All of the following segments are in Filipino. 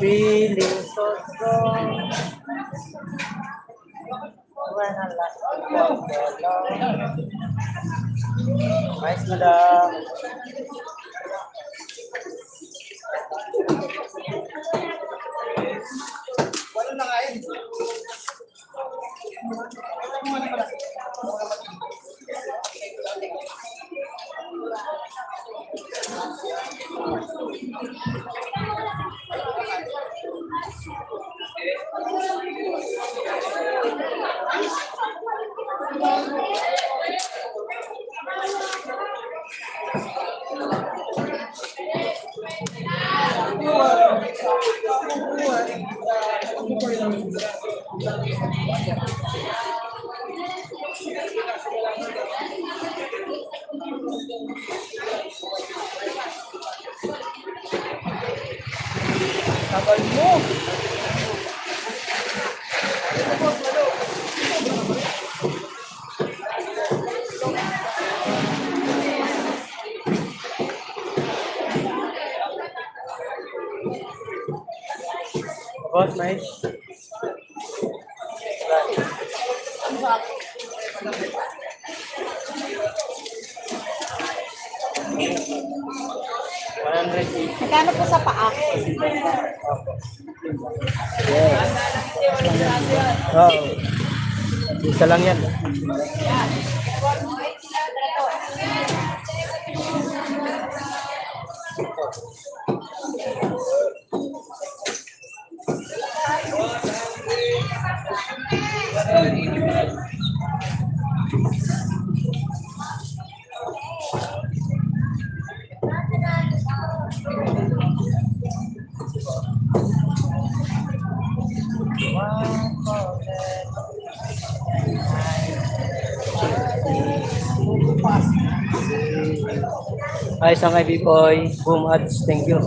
Feeling so strong when I last walk alone. Nice, madam. Wala na kain. Tagal mo. Boss, nice. Magkano po sa paa? Yes. Oh. Isa lang yan. Hi, Sangay Bipoy. Boom Ads, thank you.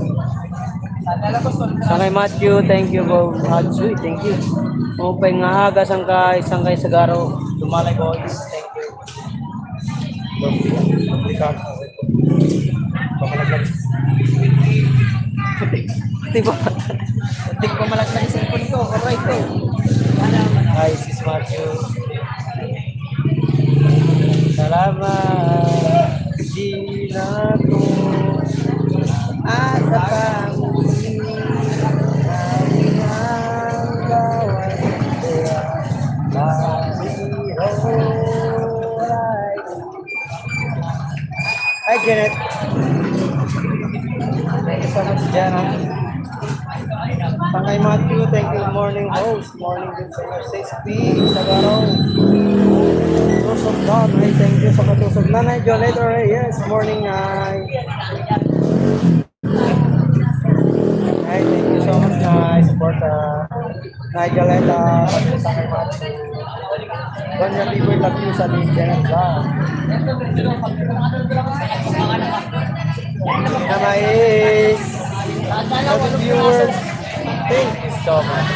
Sangay Matthew, thank you. Boom Ads, thank you. Upay nga aga, Sangay Sagaro. Tumalay boys, thank you. Diba? Hindi ko malaglag sa cellphone ko. Alright ko. Hi, sis Matthew. Salamat. Di na ko asa panguli ay ang gawin kaya Hi, Janet. Thank you so much, Janet. Sangay Matthew, thank you. Morning host. Morning din sa inyo. 6P, Sagaraw. Tusog down. Hey, thank you sa katusog. Nanay Jolette Reyes. Morning, Nay. Hey, thank you so much, Nay. Support, Nay Jolette. Sangay Matthew. Ganya people love you sa ni Janet Vlog. Namais. Viewers. Thank you so much.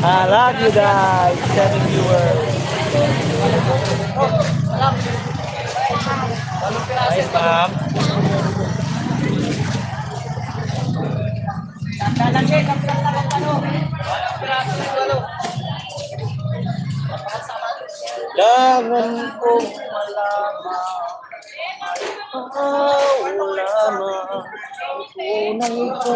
I love you guys. 7 viewers. Nice, ma'am. Langan ko malaman. Lamang unang ito.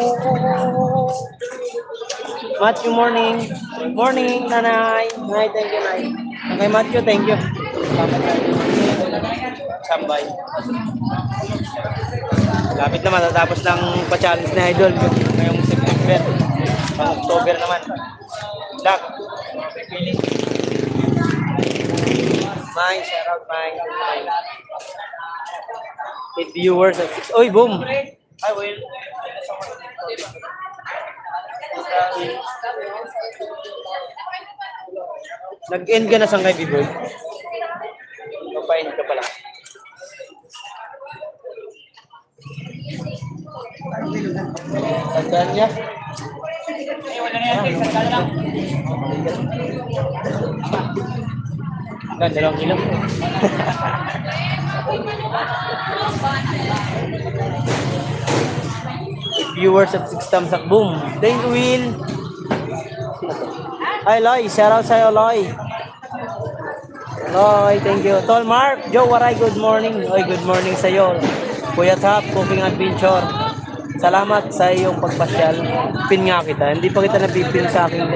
Matthew, morning. Morning, nanay. Nay, thank you, nay. Okay, Matthew, thank you. Sambay. Lapit na matatapos ng pa-challenge na idol. Ngayong September. Pang October naman. Dak. Mine, shout out mine. 8 viewers at 6. Oy, boom! I will. Nag-end ka na sa kay B-Boy? Magpa-end ka pala. Tandaan niya. Ganda lang kilo. Viewers at 6 thumbs up. Boom. Thank you, Will. Hi, Loy. Shout out sa'yo, Loy. Loy, thank you. Tol Mark. Joe Waray, good morning. Oy, good morning sa'yo. Kuya Tap, Cooking Adventure. Salamat sa iyong pagpasyal. Pin nga kita. Hindi pa kita napipin sa akin.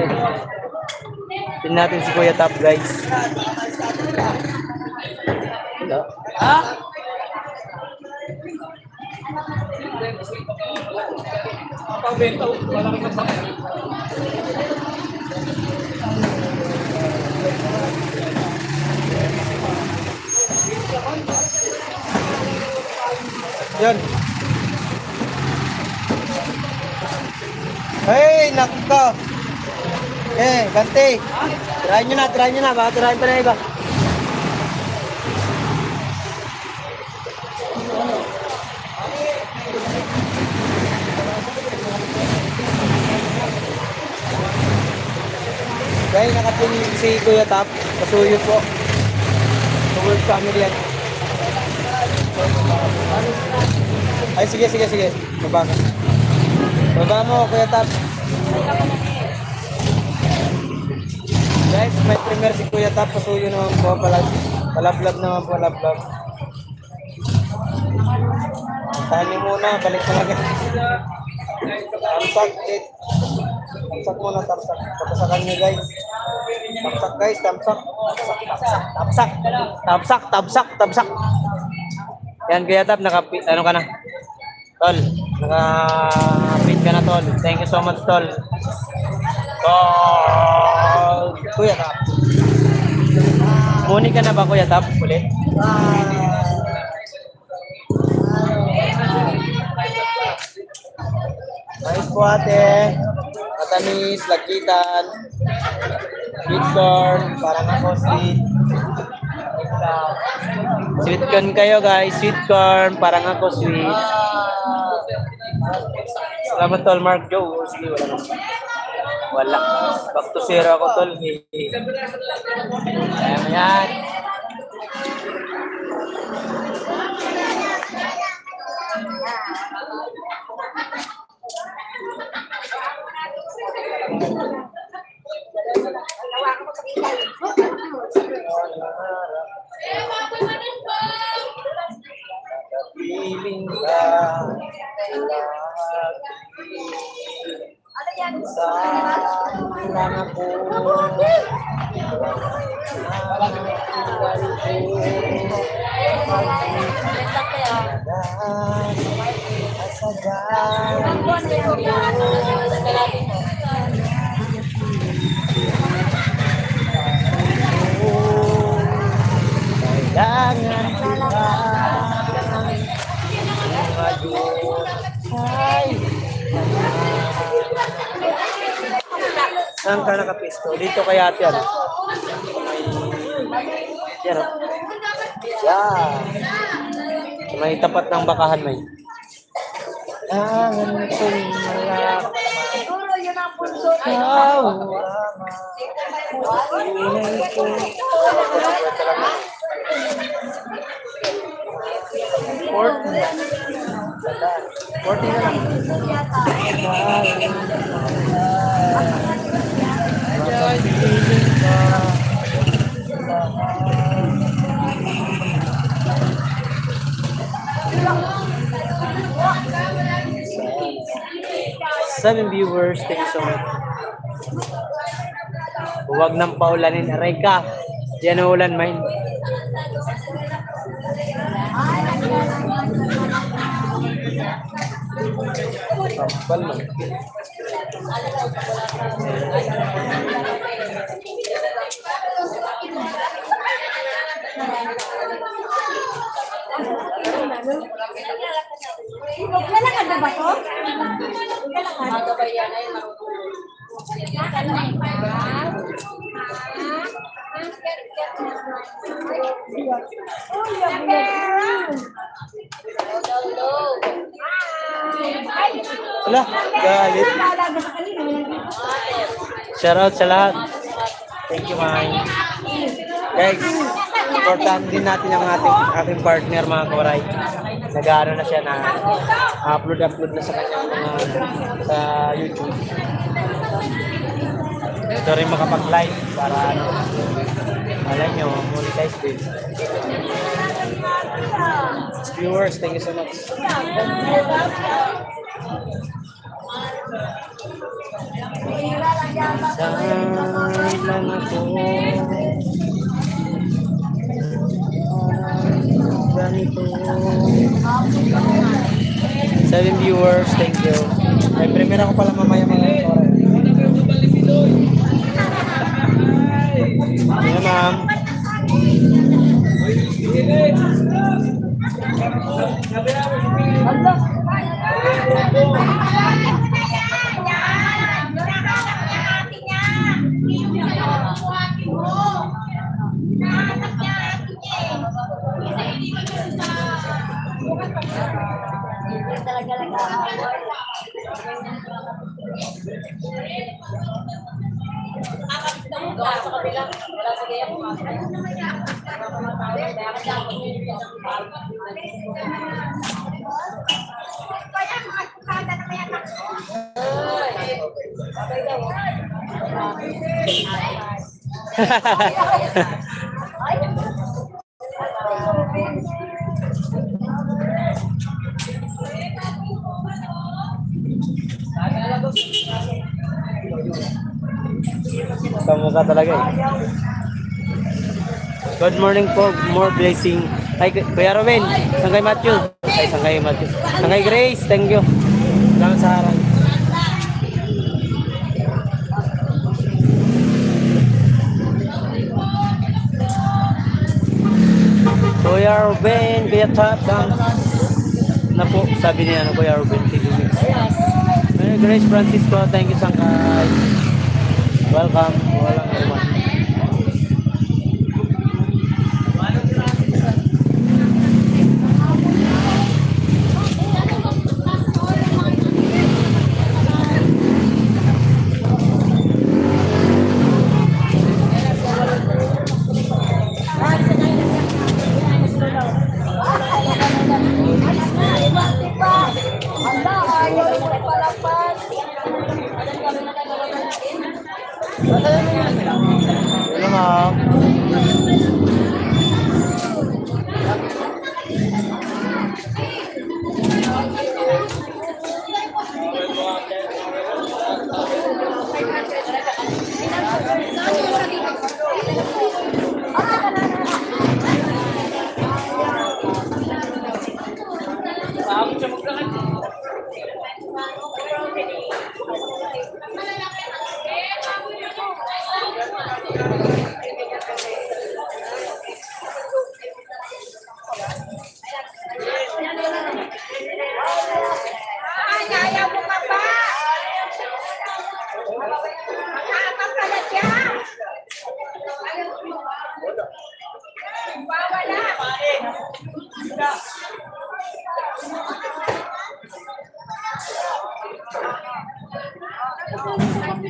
Pin natin si Kuya Tap, guys. Hello? Yan. Hey, nakka. Ganti. Try nyo na. Baka tirahin pa na iba. Guys, nakapin si Kuya Tap. Pasuyo po. Sa work family yan. Ay, sige. Baba ka. Baba mo, Kuya Tap. Guys, may premier si Kuya Tap. Pasuyo naman po. Palablab naman po. Tahan niyo muna. Balik na lang. Tamsak muna. Tapasakan niyo, guys. Tamsak, guys. Tamsak. Yan, Kuya Tap. Ano ka na? Tol. Naka-pin ka na, Tol. Thank you so much, Tol. Kuya Tap. Muni ka na ba, Kuya Tap? Ulit? Nice po, ate. Matamis, lagitan. Sweet corn. Parang ako sweet. Sweet corn kayo, guys. Sweet corn. Parang ako sweet. Salamat, Tol Mark Joe. Sige, wala. Back to zero ako, Tol. Ayan. Piling ka sa ilang ako kailangan kita saan ka nakapisto? Dito kaya yan. Yan. May tapat ng bakahan may. Angan kong malak. Forty na lang. Seven viewers, thank you so much. Huwag nang paulanin, aray ka. Yan ang ulan, mine. Sampal man. Lalakad na ba to? Lalakad ba yan ay Wala, galit. Shoutout sa lahat. Thank you, man. Guys, important din natin ang ating partner, mga kawaray. Nag-ano na siya na upload na sa kanyang mga sa YouTube. Ito rin makapag-live para ano, alam nyo, monetize din. Viewers, thank you so much. Saan lang ako? Ganito. 7 viewers, thank you. May premiere ako pala mamaya mga oras. Ayan, ma'am. Kamukha talaga eh. Good morning po, more blessing. Ay, Kuya Ruben, saan kay Matthew? Ay, saan kay Matthew? Saan kay Grace, thank you. Salamat sa harang. Kuya Ruben, Kuya Tatang. Na po, sabi niya na Kuya Ruben, TV Mix. Grace Francisco, thank you Sangkay. Welcome, walang naman. Hello, ma'am. Wala. Yun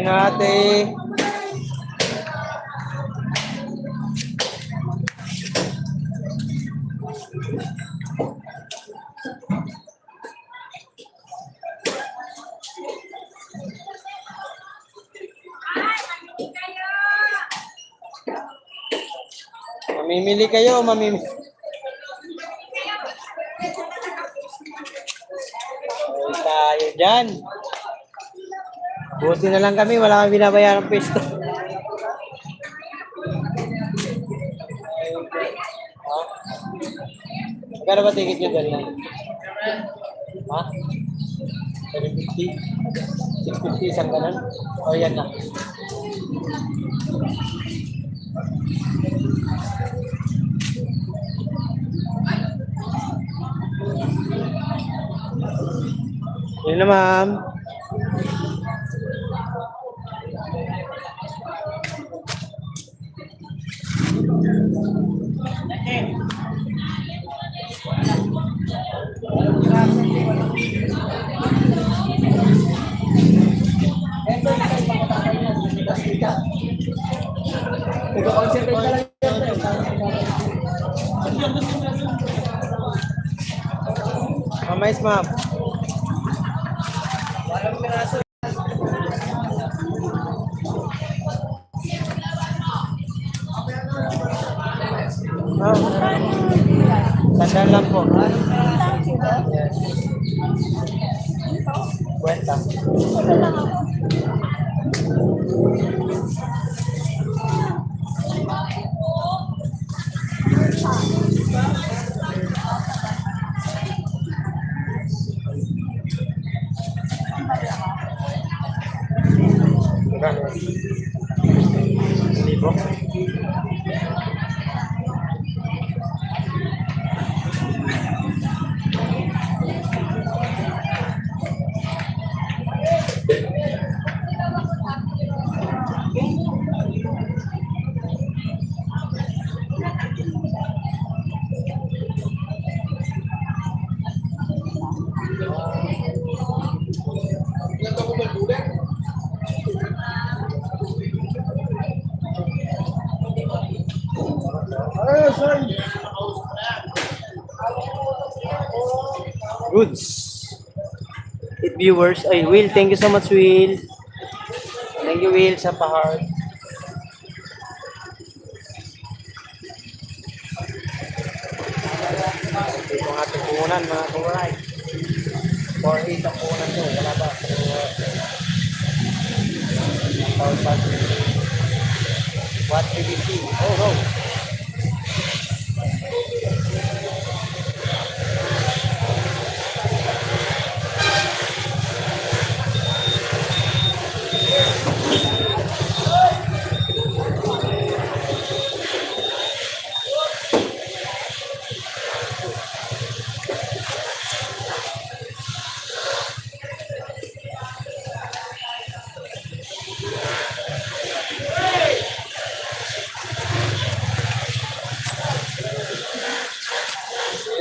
na ate. Mamimili kayo, mamimili. Ay, tayo dyan. Buti na lang kami, wala kami binabayarang pesto. Ha? Magkano ba ticket nyo dyan lang? Ha? 750? 650 isang ganun? O yan na. Yun na ma'am. Mamais ma'am. Oh. Sandal lang po. Yes. Kwenta. Libo. Goods. It viewers. Ay, Will. Thank you so much, Will. Thank you, Will, sa pa-heart. Ito ang ating puhunan, mga kumaray. 4-8 ang puhunan to. Wala ba? 1,000. What PVC? Oh, no.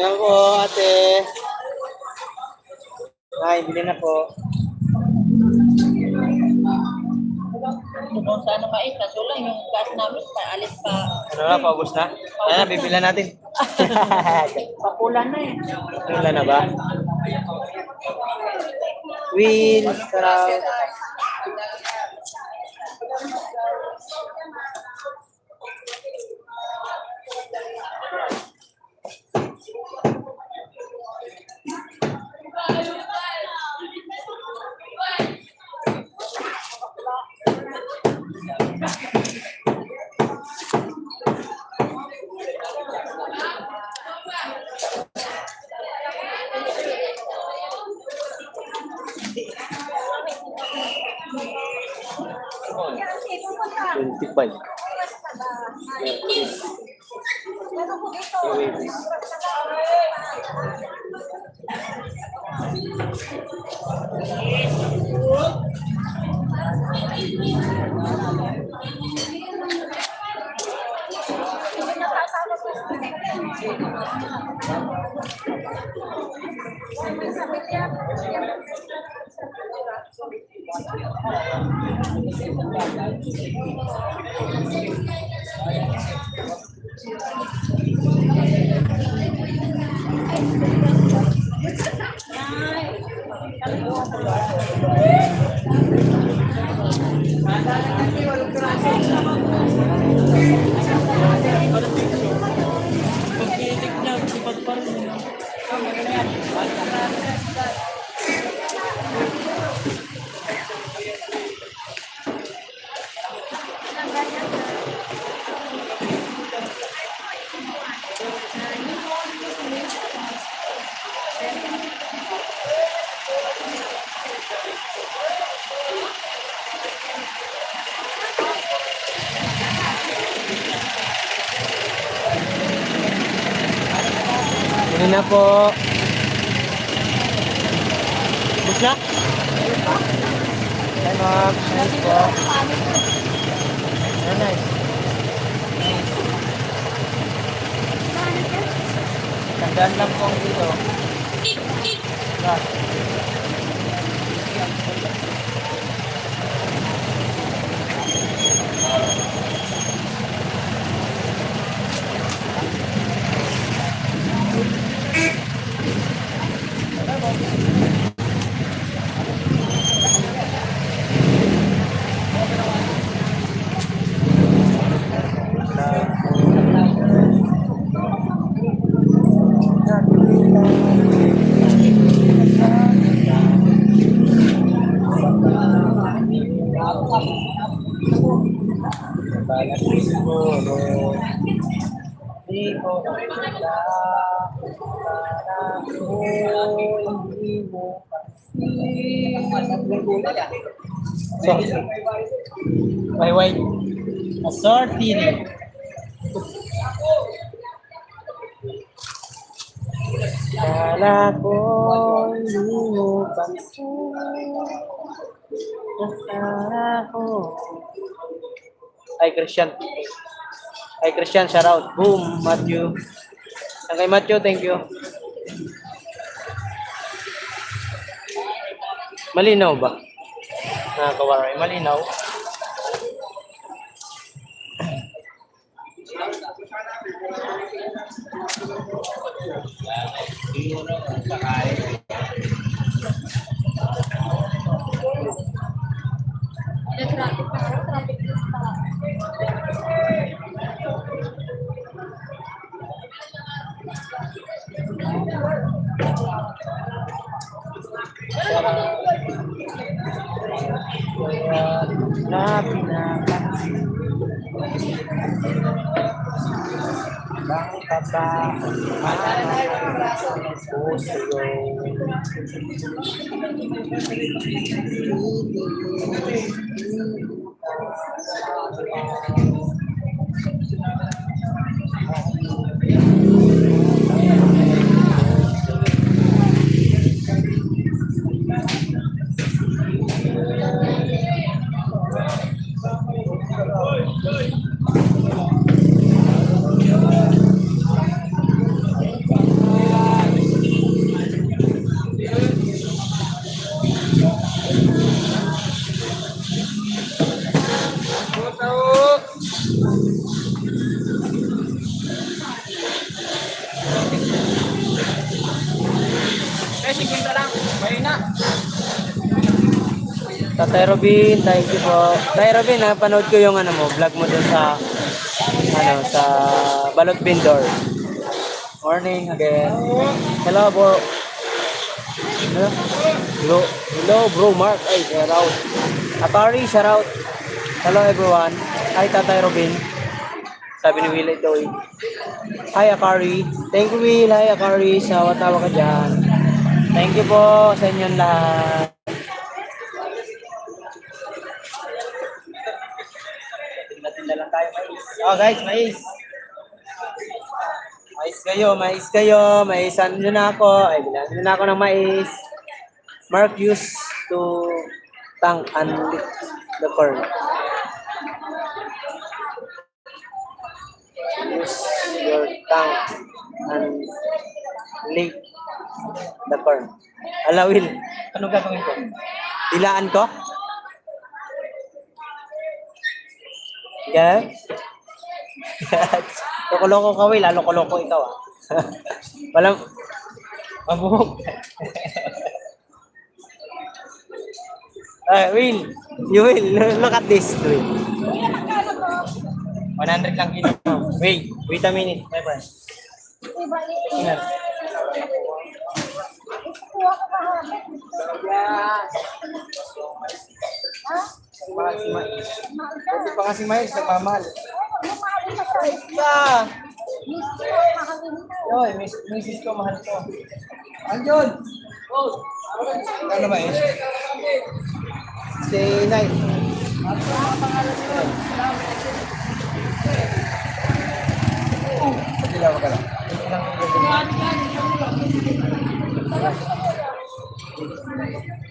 Yan po, ate. Ay, bili na po. Kung saan mais, kaso lang yung gas namin, paalis pa. Ano na, paubos na? Ayan, bibila natin. Papulan na eh. Wala na ba? Will, sarap. Twenty-five. Yun na po. Bus na? Hi, ma'am. Nice po. Very nice. Tandaan lang po ang dito. Yeah. So, white assorted. Kala ko hindi mo pansin. Kala ko. Hi, Christian. Hi, Christian. Shout out. Boom, Matthew. Ang kay Matthew, thank you. Malinaw ba? Nakakawaray. Malinaw. Na pinapansin bang tata puso Tatay Robin, thank you po. Tatay Robin, napanood ko yung vlog mo dun sa sa Balot Vendor. Morning again. Hello bro. Hello bro Mark. Ay, shout out. Akari, shout out. Hello everyone. Hi Tatay Robin. Sabi ni Will ito eh. Hi Akari. Thank you Will. Hi Akari. Tawa ka dyan. Thank you po sa inyong lahat. Tinda lang tayo mais. Oh guys, mais. Mais kayo. Maisan nyo na ako. Ay, bilang nyo na ako ng mais. Mark use to tank and lick the corn. Use your tank and lick the corn. Alawil. Ano gagawin ko? Dilaan ko? Yeah? Loko-loko ka, Will. Loko-loko ikaw, ah. Walang... Mabuhok. Will. You will. Look at this, Will. 100 lang kilo. Wait a minute. My friend. Ingat. Mahal si Mais. Kasi pa nga si Mais, nagmamahal. Ka! Yoy, misis ko, mahal ko. Andiyon! Ano ba eh? Si Nay. Pagkilawa ka lang.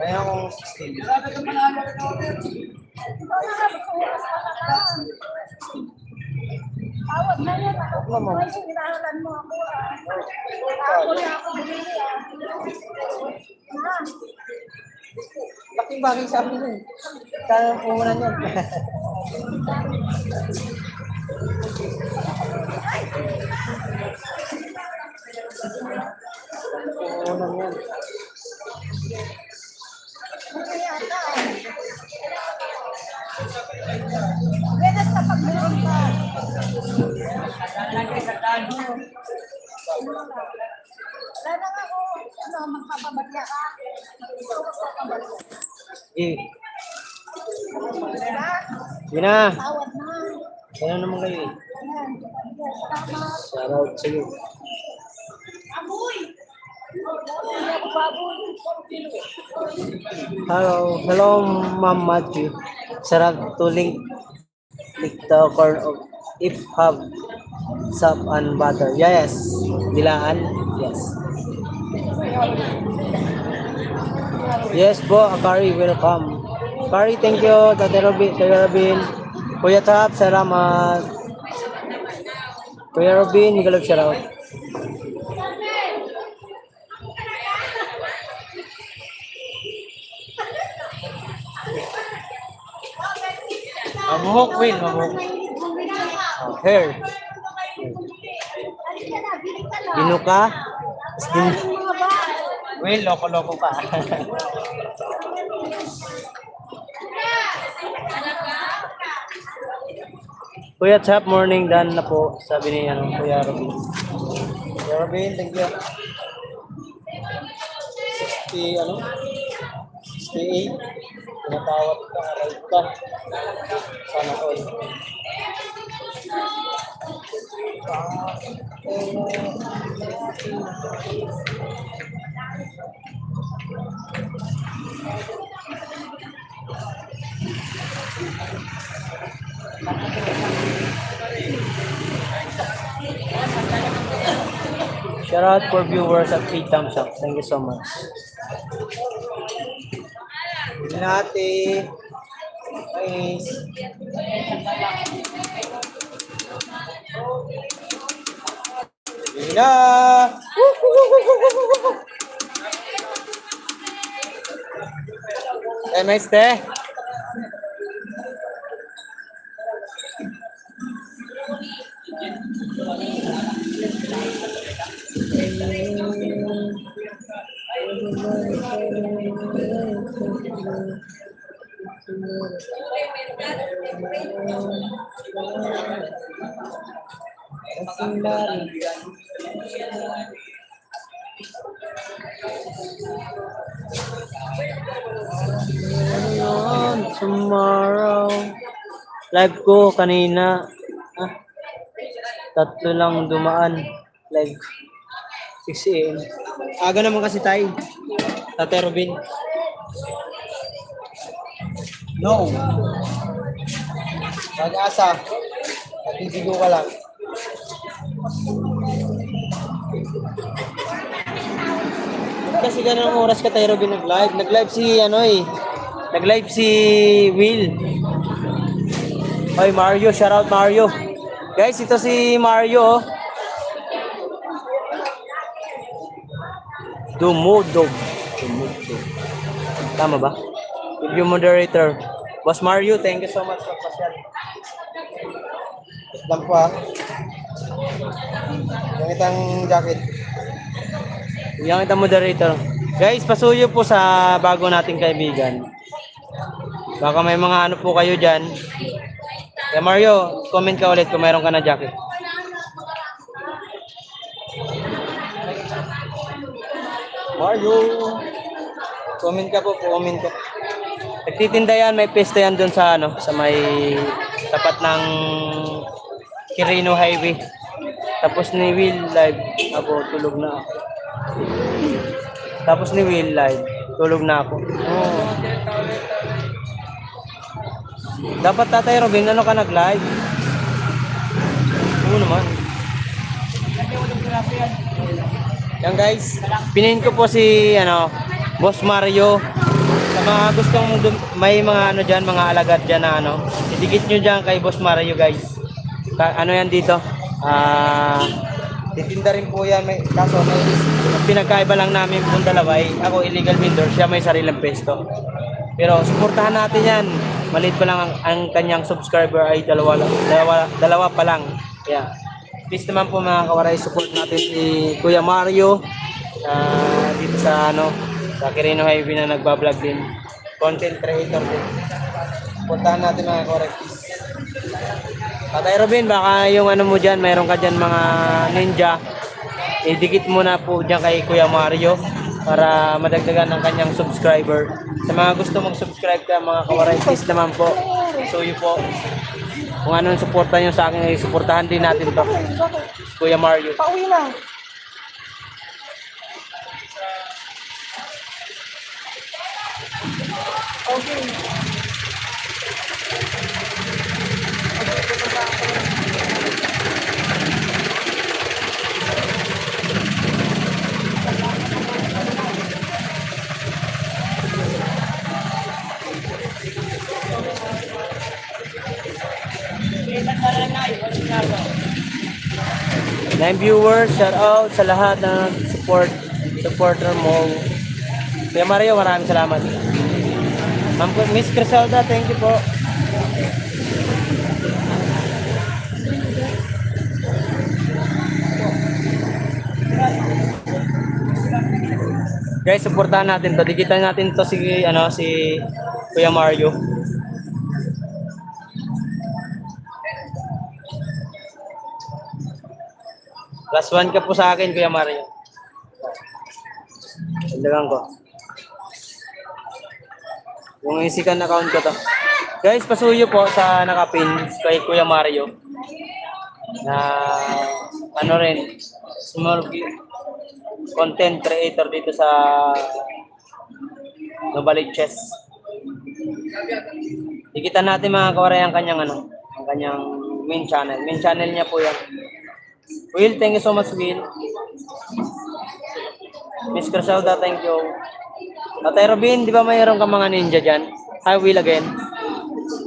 Kaya akong 16. Tawag na yan. Hinahalan mo ako. Ako na ako bumili. Laking bagay sa akin yun. Kaya puhunan yun. Puhunan yun. Pwede sa pagbilang ka. Wala na nga ako, magpapabatya ka. Ikaw magpapabatya. Sige. Diba? Sige na. Tawad na. Kaya naman kayo eh. Ayan. Salamat. Shout out sa iyo. Amoy! Hindi ako baboy. Hello Ma'am Matthew. Sarap to lick the corn of if have sap and butter. Yes. Dilaan? Yes. Yes po, Akari, welcome. Akari, thank you. Tate Robin, Kuya Tap, salamat. Kuya Robin, Migalog shout out. Mabuhok, Will. Mabuhok. Hair. Dino ka? Will, loko-loko ka. Kuya Chap, morning done na po. Sabi ni Kuya Robin. Kuya Robin, thank you. 60, 68. Tinatawag ka, aray ka. Sana all. Shout out for viewers at 3 thumbs up. Thank you so much. Nati. Nice. Gina. Nice te. Tomorrow. Live ko kanina. Tatlo lang dumaan. Live. 6 a.m. Aga naman kasi tayo. Tate Robin. No. Mag-asa. Natisigo ka lang. kasi ganun oras ka tayo Robin nag-live? Nag-live si ano eh. Nag-live si Will. Hoy Mario, shout out Mario. Guys, ito si Mario. Oh. Dumudog. Dumudog. Tama ba? Review moderator. Boss Mario, thank you so much for pasyal. Lang po ah. Yung itang jacket. Yung itang moderator. Guys, pasuyo po sa bago nating kaibigan. Baka may mga ano po kayo dyan. Kaya Mario, comment ka ulit kung mayroon ka na jacket. Mario, comment ka po, comment ka. Nagtitinda yan, may pesta yan dun sa ano, sa may tapat ng Quirino Highway. Tapos ni Will live, ako tulog na ako. Tapos ni Will live, tulog na ako. Oh. Dapat Tatay Robin, ano ka nag-live? Oo naman. Yan guys, pinin ko po si ano, Boss Mario. Sa mga gustong may mga ano diyan, mga alagad diyan na ano, idikit niyo diyan kay Boss Mario guys. Ano yan dito? Titinda rin po yan, may kaso may pinagkaiba lang namin kung dalawa ay ako illegal vendor, siya may sariling pesto. Pero suportahan natin yan. Maliit pa lang ang kanyang subscriber ay dalawa pa lang. Yeah. Please naman po mga kawaray, support natin si Kuya Mario dito sa ano, sa Quirino Highway na nagbablog din. Content creator din. Supportahan natin mga kawaray, please. Tatay Robin, baka yung ano mo dyan, mayroon ka dyan mga ninja. Idikit mo na po dyan kay Kuya Mario para madagdagan ng kanyang subscriber. Sa mga gusto mag-subscribe ka mga kawaray, please naman po. Suyo po. Kung anong suporta nyo sa akin, ay suportahan din natin to. Kuya Mario. Pauwi na. Okay. Nine viewers, shout out sa lahat ng supporter mo. Kuya Mario, maraming salamat. Ma'am Miss Criselda, thank you po. Guys, supportahan natin to. Digitan natin to si Kuya Mario. +1 ka po sa akin, Kuya Mario. Tindagan ko. Yung isikan account ko to. Guys, pasuyo po sa nakapin kay Kuya Mario. Na ano rin, small content creator dito sa Novaliches. Dikitan natin mga kawaray ang kanyang ano, ang kanyang main channel. Main channel niya po yan. Will, thank you so much, Will. Miss Criselda, thank you. Tatay Robin, di ba mayroon ka mga ninja dyan? Hi, Will again.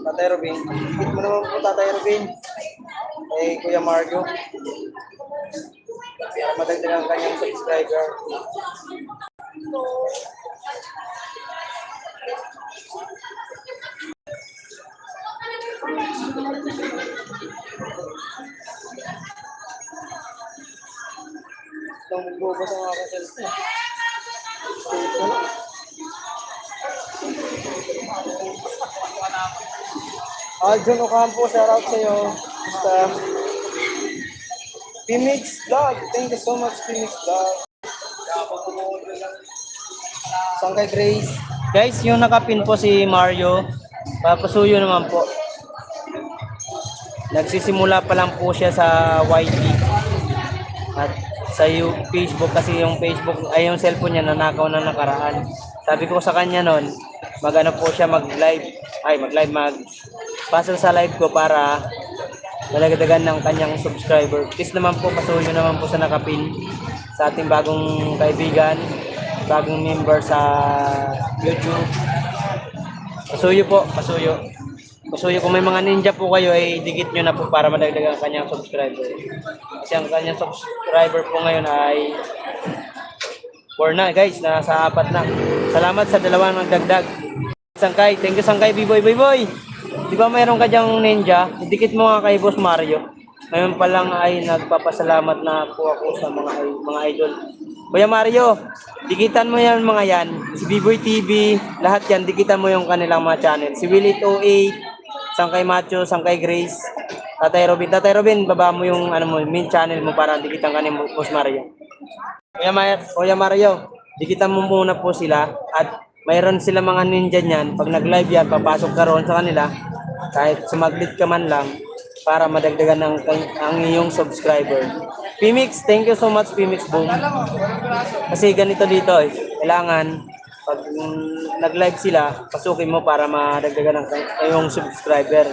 Tatay Robin. Hit mo naman po, Tatay Robin. Kay Kuya Mario. Para madagdagan ang kanyang subscriber. Itong magbubos ang aking cellphone. Aljon Ocampo, shout out sa'yo. Basta Pimix Vlog, thank you so much Pimix Vlog. Sangkay Grace. Guys, yung nakapin po si Mario, papasuyo naman po. Nagsisimula pa lang po siya sa YT. At sa Facebook kasi yung Facebook ay yung cellphone niya nanakaw na nakaraan. Sabi ko sa kanya noon, magano po siya mag-pasok sa live ko para malagdagan ng kanyang subscriber. Please naman po, pasuyo naman po sa nakapin sa ating bagong kaibigan. bagong member sa YouTube. Pasuyo po, pasuyo. Pasuyo, kung may mga ninja po kayo, ay dikit nyo na po para madagdagan ang kanyang subscriber. Kasi ang kanyang subscriber po ngayon ay 4 na guys, nasa 4 na. Salamat sa dalawang nagdagdag. Sangkay, thank you Sangkay, B-boy, B-boy. Di ba mayroon ka dyang ninja? Dikit mo nga kay Boss Mario. Ngayon pa lang ay nagpapasalamat na po ako sa mga idol. Kuya Mario, dikitan mo yan mga yan. Si B-boy TV, lahat yan, dikitan mo yung kanilang mga channel. Si Will808, Sangkay Macho, Sangkay Grace, Tatay Robin. Tatay Robin, baba mo yung main channel mo para dikitan ka ni Boss Mario. Kuya Mario, dikitan mo muna po sila at mayroon sila mga ninja niyan. Pag nag-live yan, papasok ka roon sa kanila. Kahit sumaglit ka man lang para madagdagan ang iyong subscriber. Pimix, thank you so much Pimix Boom. Kasi ganito dito kailangan pag nag-live sila, pasukin mo para madagdagan ang iyong subscriber.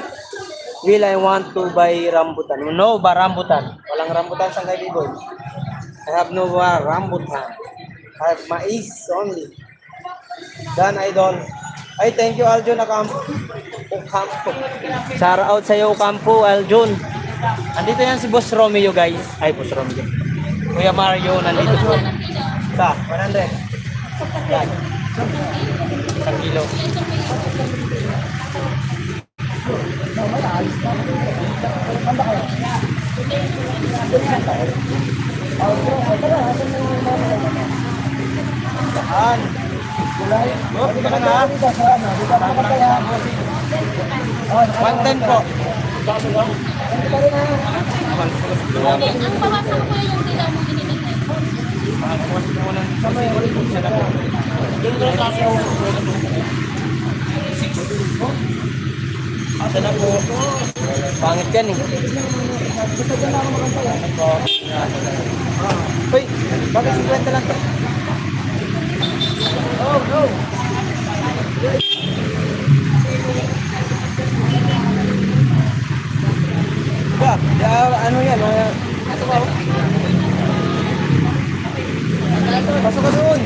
Will I want to buy rambutan? No ba rambutan? Walang rambutan sa kay Biboy. I have no rambutan. I have mais only. Dan Idol. Ay, thank you Aljun Ocampo. Shout out sa iyo Ocampo, Aljun. Andito yan si Boss Romeo guys. Ay, Boss Romeo. Kuya Mario nandito po. Sa 100. Yan. 1 kilo. Saan? Oh, dito ka na. 110 po. Ang bawasan ko yung dilaw mo ginigit. Asa na po? Pangit yan eh. Uy, bakit 50 lang to? Oh, no. Ano yan? Pasok ka doon.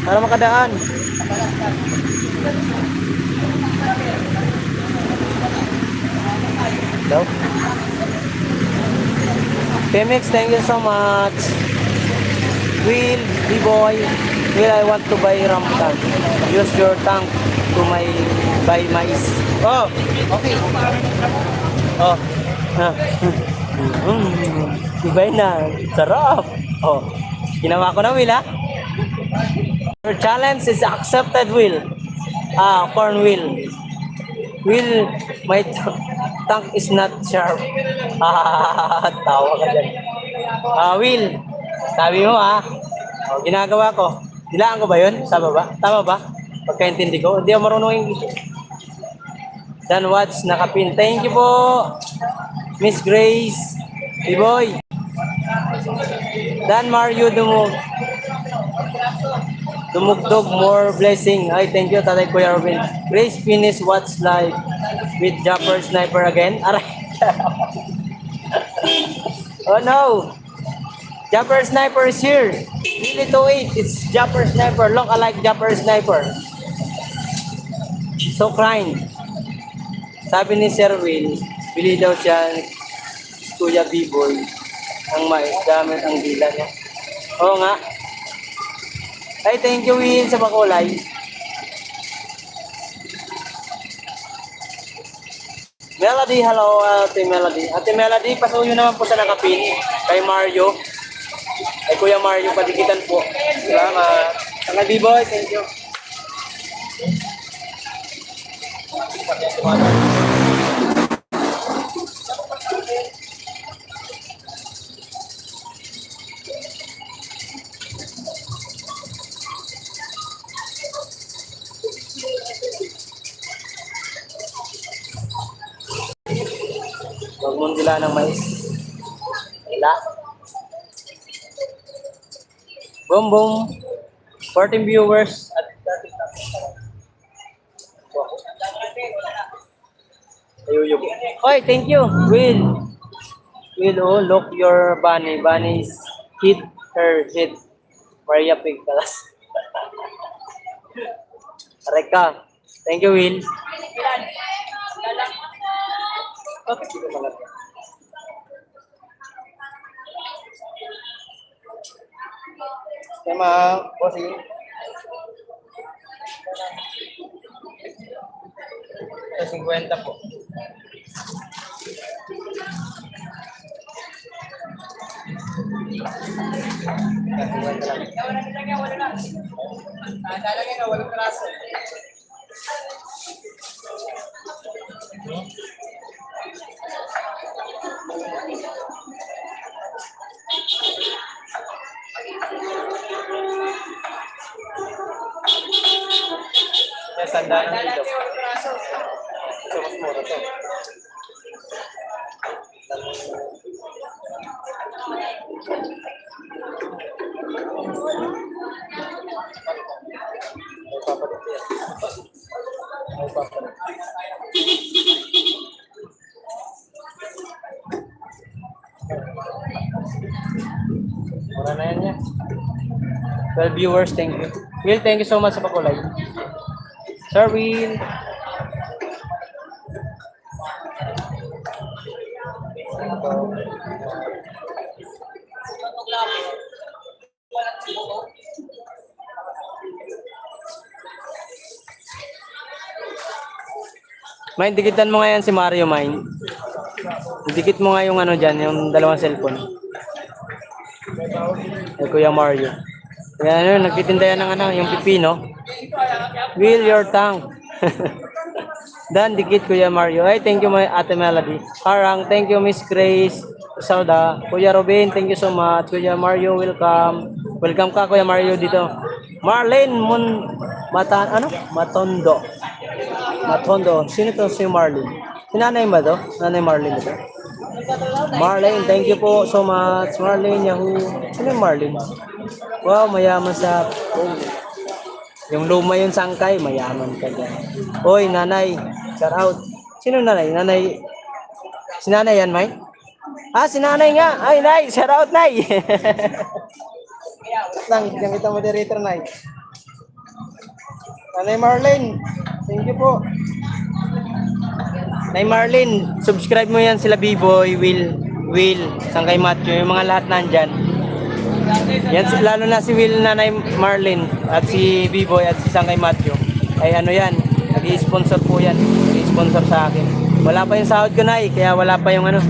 Para makadaan. Hello? Pemix, thank you so much. Will, B-boy, Will, I want to buy rambutan. Use your tank to buy mais. Oh, okay. Oh, ibay na. Sarap. Oh, ginawa ko na, Will, ha? Your challenge is accepted, Will. Corn Will. Will, my tank is not sharp. Tawa ka dyan. Will, sabi mo ginagawa ko. Dilaan ko ba yun? Tama ba? Pagkaintindi ko. Hindi ako marunong English. Dan Watch, nakapin. Thank you po, Miss Grace. B-boy. Dan Mario Dumugdog, more blessing. Ay, thank you, Tatay Kuya Robin. Grace finish watch live with Japper Sniper again. Aray. Oh no. Japper Sniper is here. Really to eat. It's Japper Sniper. Look alike Japper Sniper. So kind. Sabi ni Sir Will, bili daw siya si Kuya B-boy ang mais gamit ang dila niya. Oo nga. Ay, thank you Will sa bakulay. Melody, hello Ate Melody. Ate Melody, pasuyo naman po sa nakapin kay Mario. Kay Kuya Mario, padikitan po. Salamat. Sangay B-boy, thank you. Huwag mong dila ng mais. Dila. Boom, boom. 14 viewers at 30 Ayuyog. Oy, thank you. Will, oh, look your bunny. Bunny is cute. her head. Maria Pigtalas. Reka. Thank you, Will. Bakit hindi ko malaki? Tema, bossing. Ito, 50 po. Yes, sandalan dito. Ito, mas mura to. May papalit yan. May papalit. Mura na yan niya. 12 viewers, thank you. Will, thank you so much sa pakulay. Sir Will. Mine, dikitan mo nga yan si Mario, Mine. Dikit mo nga yung ano dyan, yung dalawang cellphone. Ay, Kuya Mario. Yan, nagtitinda yan ng ano, yung pipino. Will your tongue. Dan, dikit Kuya Mario. Ay, thank you, my Ate Melody. Harang, thank you, Miss Grace. Sauda. Kuya Robin, thank you so much. Kuya Mario, welcome. Welcome ka, Kuya Mario, dito. Marlene Matondo. Matondo. Sino to si Marlene? Si nanay ba to? Nanay Marlene ito. Marlene, thank you po so much. Marlene, Yahoo. Sino yung Marlene? Wow, mayaman sa... Oh. Yung luma yung sangkay, mayaman ka dyan. Hoy, nanay. Shout out. Sino nanay? Nanay... Si nanay yan, Mike? Ah, si nanay nga. Ay, nay. Shout out, nay. Lang, diyan kita moderator, nay. Nanay Marlene. Thank you po. Nay Marlene, subscribe mo yan sila B-Boy, Will, Sangkay Matthew, yung mga lahat nandyan. Yan, lalo na si Will, Nanay Marlene, at si B-Boy, at si Sangkay Matthew. Ay ano yan, nag-i-sponsor po yan. Nag-i-sponsor sa akin. Wala pa yung sahod ko, Nay, kaya wala pa yung ano.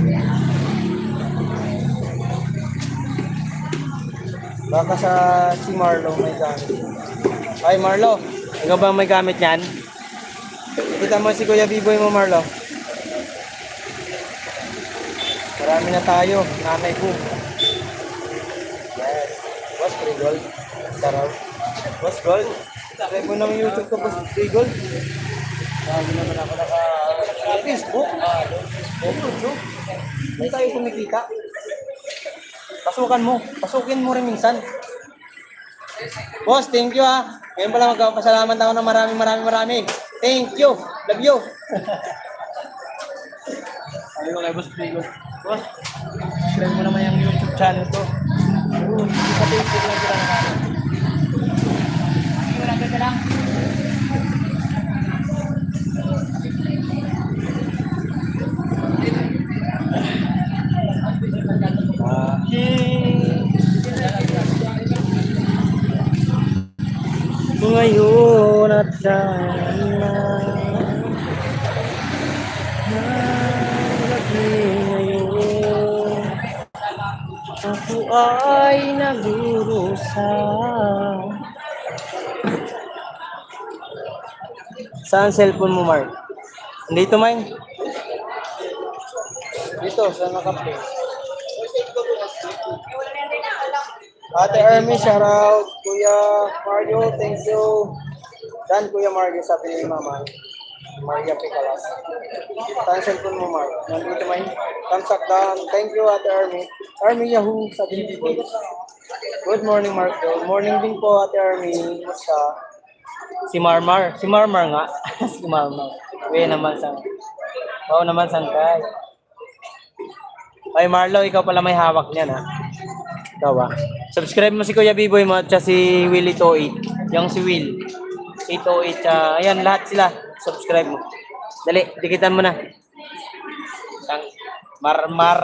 Baka sa si Marlo may gamit. Ay Marlo, ikaw ba may gamit yan? Kita mo si Kuya B-Boy mo, Marlo. Marami na tayo, nanay ko. Yes. What's free gold? Taraw. What's gold? Try mo naman YouTube ko, What's free gold? Marami naman ako Facebook. YouTube. Hindi tayo kumikita. Pasukin mo rin minsan. Boss, thank you ha. Ngayon pala magpapasalamat ako ng marami. Thank you. Love you. Ayun kay Boss Prigo. Boss, subscribe mo naman yung YouTube channel ko. Sa Facebook lang sila nakano. Ngayon at sana ngayon ako ay nagdurusa. Saan cellphone mo, Mark? Dito, Mine? Dito, sa nakape. Ate Ermi, shout out. Kuya Mario, thank you. Dan, Kuya Mario, sabi ni Mama. Maria Picalas. Saan cellphone mo, Mark? Nandito, Mine? Thumbs up down. Thank you, Ate Ermi. Ermi Yahoo, sabi ni Bibo. Good morning, Mark. Good morning din po, Ate Ermi. Musta? Si Marmar. Si Marmar nga. Si Marmar. Uwi naman sa... Oo naman, sangkay. Ay, Marlo, ikaw pala may hawak niyan, ha? Ikaw ba? Subscribe mo si Kuya Biboy mo at si Willie Toy. Yung si Will. 808. Ayan, lahat sila. Subscribe mo. Dali, dikitan mo na. Marmar.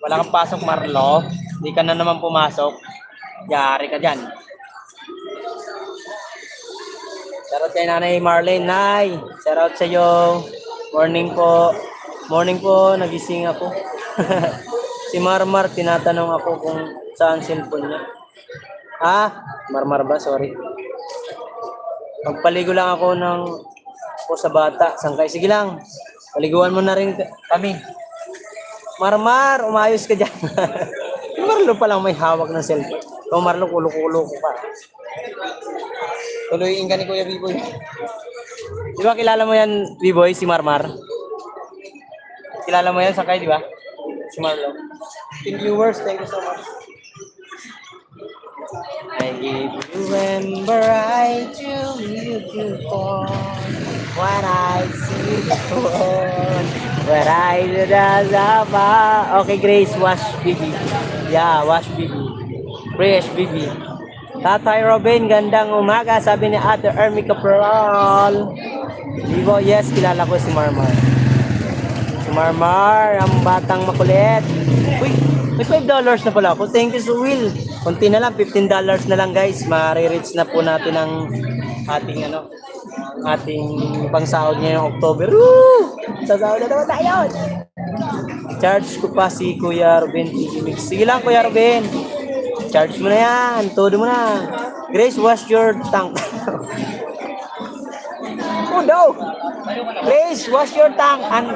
Wala kang pasok, Marlo. Hindi ka na naman pumasok. Yari ka dyan. Shoutout kay Nanay Marlene. Nay, shoutout sa iyo. Morning po. Morning po, nagising ako. Si Marmar, tinatanong ako kung saan cellphone niya. Marmar ba? Sorry. Magpaligo lang ako po sa bata. Sangkay. Sige lang. Paliguan mo na rin kami. Marmar, umayos ka dyan. Si Marlo pa lang may hawak ng cellphone. Ikaw Marlo, kulo-kulo ko pa. Tuloyin ka ni Kuya Biboy. Di ba kilala mo yan, Biboy, si Marmar? Kilala mo yan, Sakay, di ba? Si Marlo. Team viewers, thank you so much. I give you remember I do you before what I see before what I do Okay, Grace, wash baby. Yeah, wash baby. Fresh baby. Tatay Robin, gandang umaga, sabi ni Ate Ermi Caprol. Vivo, yes, kilala ko si Marmar. Si Marmar, ang batang makulit. Uy, may $5 na pala ako. Thank you, Will. Kunti na lang, $15 na lang guys. Mare-reach na po natin ang ating pangsahod ngayong October. Woo! Sasahod na naman tayo! Charge ko pa si Kuya Ruben TV Mix. Sige lang, Kuya Ruben. Charge mo na yan. Todo mo na. Grace, wash your tank. Oh no! Grace, wash your tank. And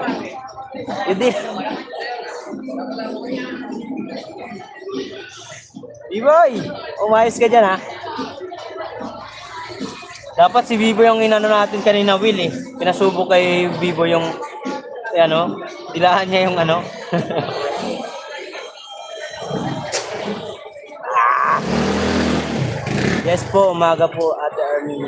you did. Biboy, umayos ka dyan ha. Dapat si Biboy yung inano natin kanina, Will eh. Pinasubo kay Biboy yung, dilahan niya yung Yes po, umaga po, Ate Armin.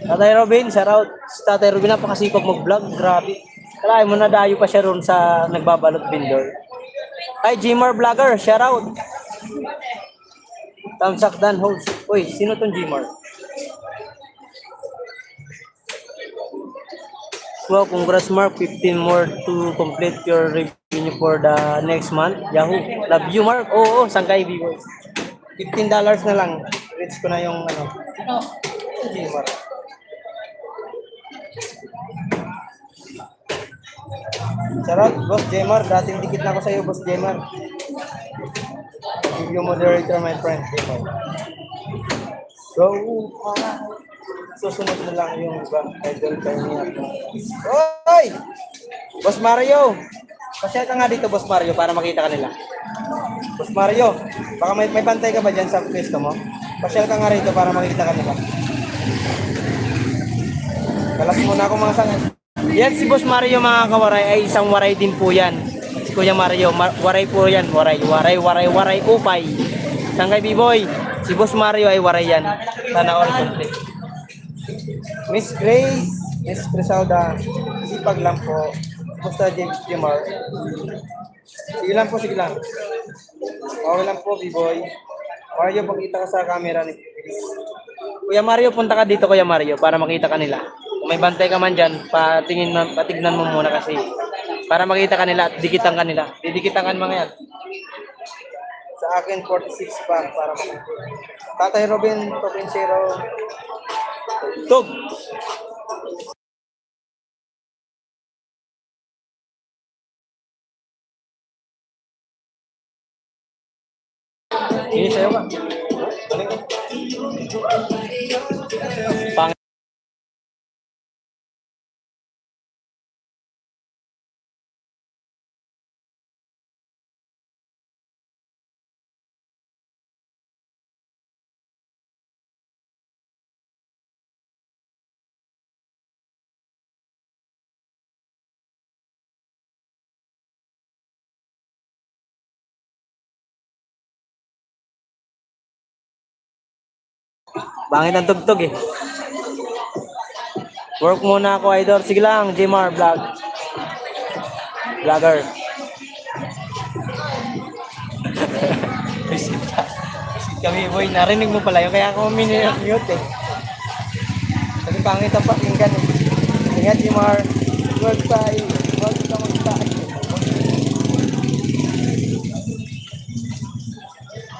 Tatay Robin, shoutout. Si Tatay Robin, napakasipag mag-vlog, grabe. Kalahin mo na dayo pa siya roon sa nagbabalot vendor. Ay, Gmar Vlogger, shoutout. Tamsak Dan host. Uy, sino tong Gmar? Wow, congrats Mark. 15 more to complete your revenue for the next month. Yahoo. Love you Mark. Oo, sangkay viewers. $15 na lang. Reach ko na yung Gmar. Charot, Boss Jmar. Dating dikit na ako sa iyo, Boss Jmar. Give you moderator, my friend. Jmar. So, susunod na lang yung iba. Idol kayo niya. Oy! Boss Mario! Pasyal ka nga dito, Boss Mario, para makita ka nila. Boss Mario, baka may bantay ka ba dyan sa pwesto mo? Pasyal ka nga rito para makita ka nila. Kalas muna ako mga sangan. Yan si Boss Mario mga kawaray ay isang waray din po yan. Si Kuya Mario, waray po yan. Waray, upay. Sangkay B-Boy, si Boss Mario ay waray yan. Sana all complete. Miss Grace, Miss Crisalda, sipag lang po. Basta Jmar. Sige lang po, sige lang. Okay lang po, B-Boy. Mario, pagkita ka sa camera ni Grace. Kuya Mario, punta ka dito, Kuya Mario, para makita ka nila. Kung may bantay ka man dyan, patignan mo muna kasi. Para makita ka nila at dikitan ka nila. Didikitan ka mga yan. Sa akin, 46 pa para makita. Tatay Robin, 2.0. Tug! Ini sa'yo ka. Pang Bangit ang tugtog eh. Work muna ako, idol. Sige lang, Jmar Vlogger. kami boy, narinig mo pala yun, kaya ako minute eh. Kasi pangit ang pakinggan eh. Ingat si Mar. Huwag tayo. Huwag ka magtayo.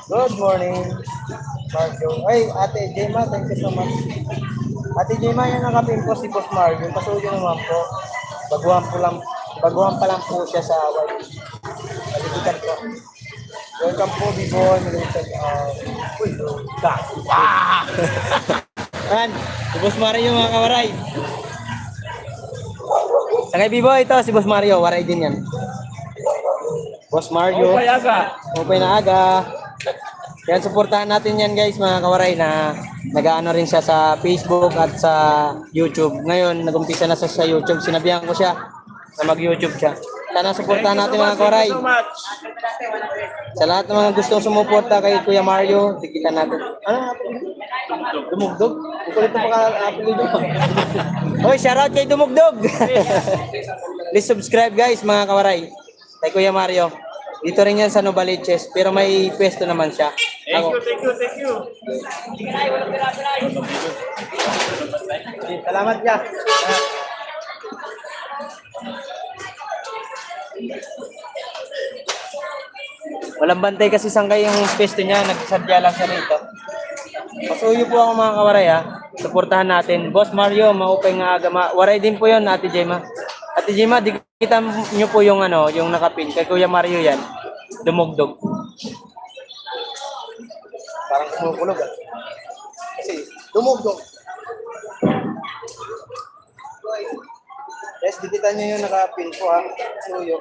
Good morning, Marjo. Ay, Ate Jema, thank you so much. Ate Jema, yan ang kapin po si Boss Marjo. Pasuyo naman po. Baguhan pa lang po siya sa away. Palikitan po. Welcome po, B-Boy. Uy, Ayan, si Boss Mario mga kawaray. Sa kay B-Boy, ito si Boss Mario. Waray din yan. Boss Mario. Okay, aga. Okay na aga. Yan, supportahan natin yan guys mga kawaray na nag-ano rin siya sa Facebook at sa YouTube. Ngayon, nag-umpisa na siya sa YouTube. Sinabihan ko siya na mag-YouTube siya. Sana supportahan natin mga kawaray. Thank you so much. Sa lahat ng mga gustong sumuporta kay Kuya Mario, tikitan natin. Ano? Dumugdog? Kukulit na pagka-apelido mo. Hoy, shoutout kay Dumugdog! Please subscribe guys mga kawaray. Kay Kuya Mario. Dito rin yan sa Novaliches, pero may pwesto naman siya. Thank you. Salamat niya. Walang bantay kasi sangkay yung pwesto niya, nagsadya lang siya rito. Pasuyo po ako mga kawaray ha. Suportahan natin. Boss Mario, maupay nga aga. Waray din po yun, Ate Jema. Ate Jema, di kita nyo po yung ano, yung nakapin. Kay Kuya Mario yan. Dumugdog. Parang kumukulog ah. Kasi dumugdog. Guys, dikitan nyo yung nakapin po ha. Suyo.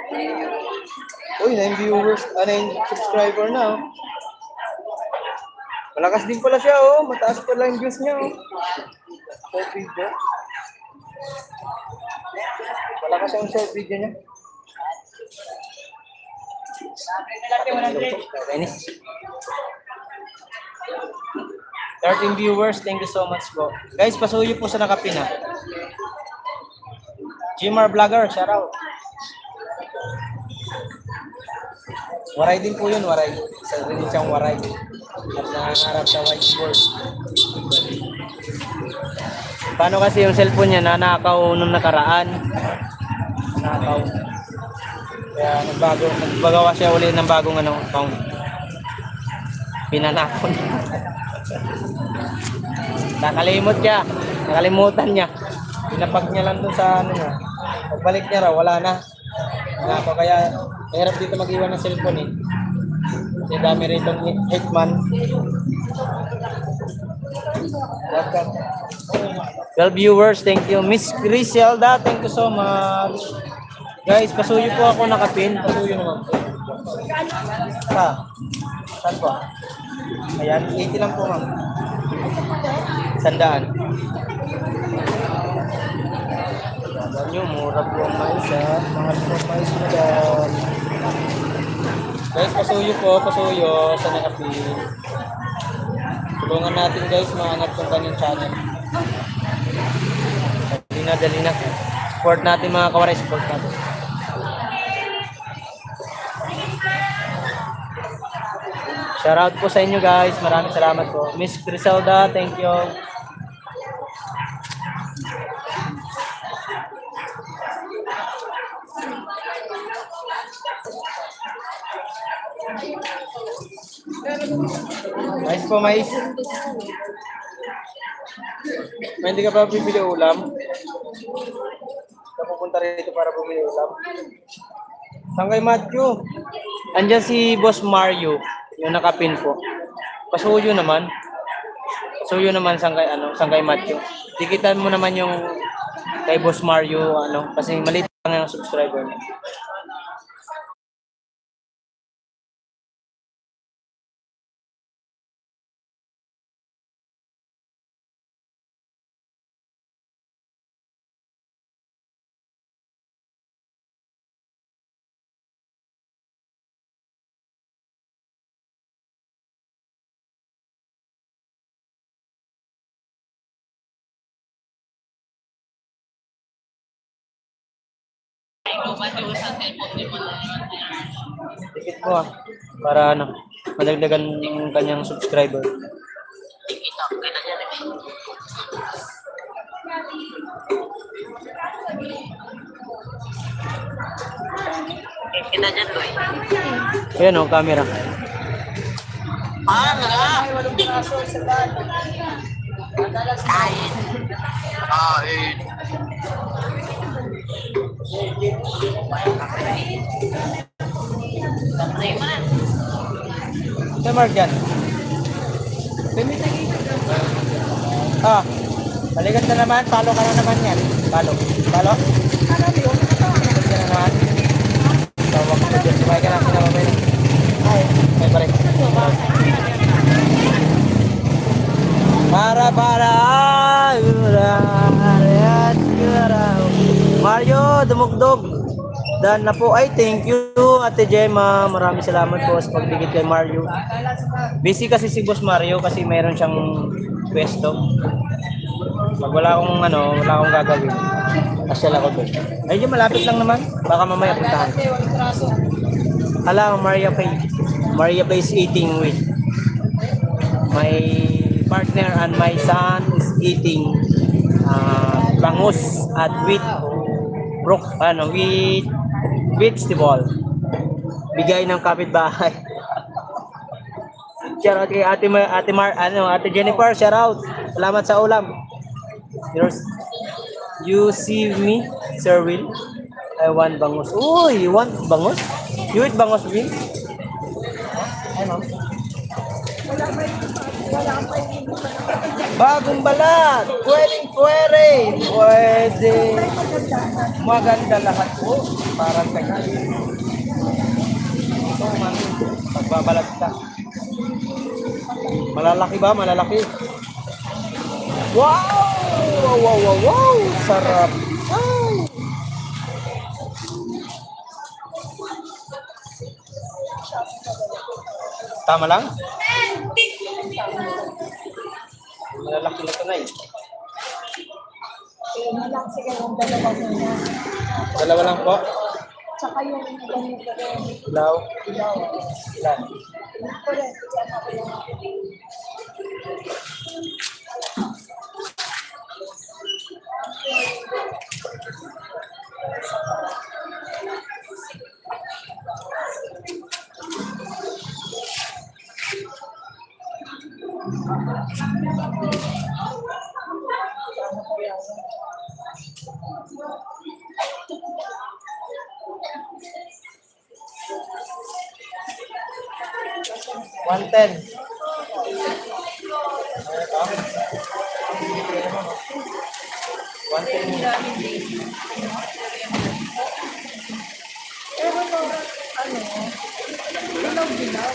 Uy, 9 viewers, 9 subscriber na oh. Malakas din pala siya oh. Mataas pala yung views niya oh. Short video. Malakas yung short video niya. Kainis. 13 viewers, thank you so much po. Guys, pasuyo po sa nakapin ha. Jimar Vlogger, shout out. Waray din po yun, waray. Isa rin siyang waray. At nangangarap sa whiteboard. Paano kasi yung cellphone niya, nanakaw nung nakaraan. Nanakaw. Kaya nagbagawa siya ulit ng bagong account. Pinanakon. Nakalimutan niya. Pinapag niya lang doon sa ano niya. Pagbalik niya raw, wala na. Nako, kaya mahirap dito mag-iwan ng cellphone eh. Kasi dami rito hitman. Welcome. 12 viewers, thank you. Miss Griselda, thank you so much. Guys, pasuyo po ako nakapin. Pasuyo naman po. Saan po? Ayan, 80 lang po ma'am. 100. Alam nyo, mura po ang mais ha. Mahal po ang mais na dyan. Guys, pasuyo sa nakapin. Tulungan natin guys, maangat yung kanyang channel. Dali na. Support natin mga kawaray, support natin. Shoutout po sa inyo guys, maraming salamat po. Miss Griselda, thank you. Mais po, mais. May hindi ka pa bibili ulam? Ka pupunta rito para bumili ulam. Saan kay Matthew? Andyan si Boss Mario, yung nakapin po. Pasuyo naman saan kay Matthew. Dikitan mo naman yung kay Boss Mario, kasi maliit lang yung subscriber niya. Dikit mo para madagdagan ng kanyang subscriber. Kita niya rin. Kita dyan, Loy. Ayan o, camera. Ah, nga! Kain. Kain. Tatry mo na. Sa Mark yan. Ah, balikan na naman. Palo ka na naman yan. Palo. Palo? Balikan ka na naman. Tawag ko dyan. Sumay ka na. Sinamabay na. Ay, may balik. Para Mario, dumugdog. Dan na po. Ay, thank you, Ate Gemma. Maraming salamat po sa pagdikit kay Mario. Busy kasi si Boss Mario kasi mayroon siyang pwesto. Pag wala akong wala akong gagawin. Asyal ako doon. Ay, di malapit lang naman. Baka mamaya puntahan. Hello, Maria Place eating with my partner and my son is eating bangus at with with vegetable. Bigay ng kapitbahay. Shout out kay Ate Jennifer, shout out. Salamat sa ulam. You see me, Sir Will? I want bangus. Uy, you want bangus? You eat bangus, Will? Ay, ma'am. Bagong balat. Pwede. Maganda lahat po. Parang kanya. Ito, mami. Pagbabalat ka. Malalaki ba? Malalaki. Wow! Sarap. Ay. Tama lang? Malalaki na ito na eh. Dalawa lang po. Tsaka yung ganito rin. Ilaw. Ilan? $110. Pero no, dilaw-dilaw.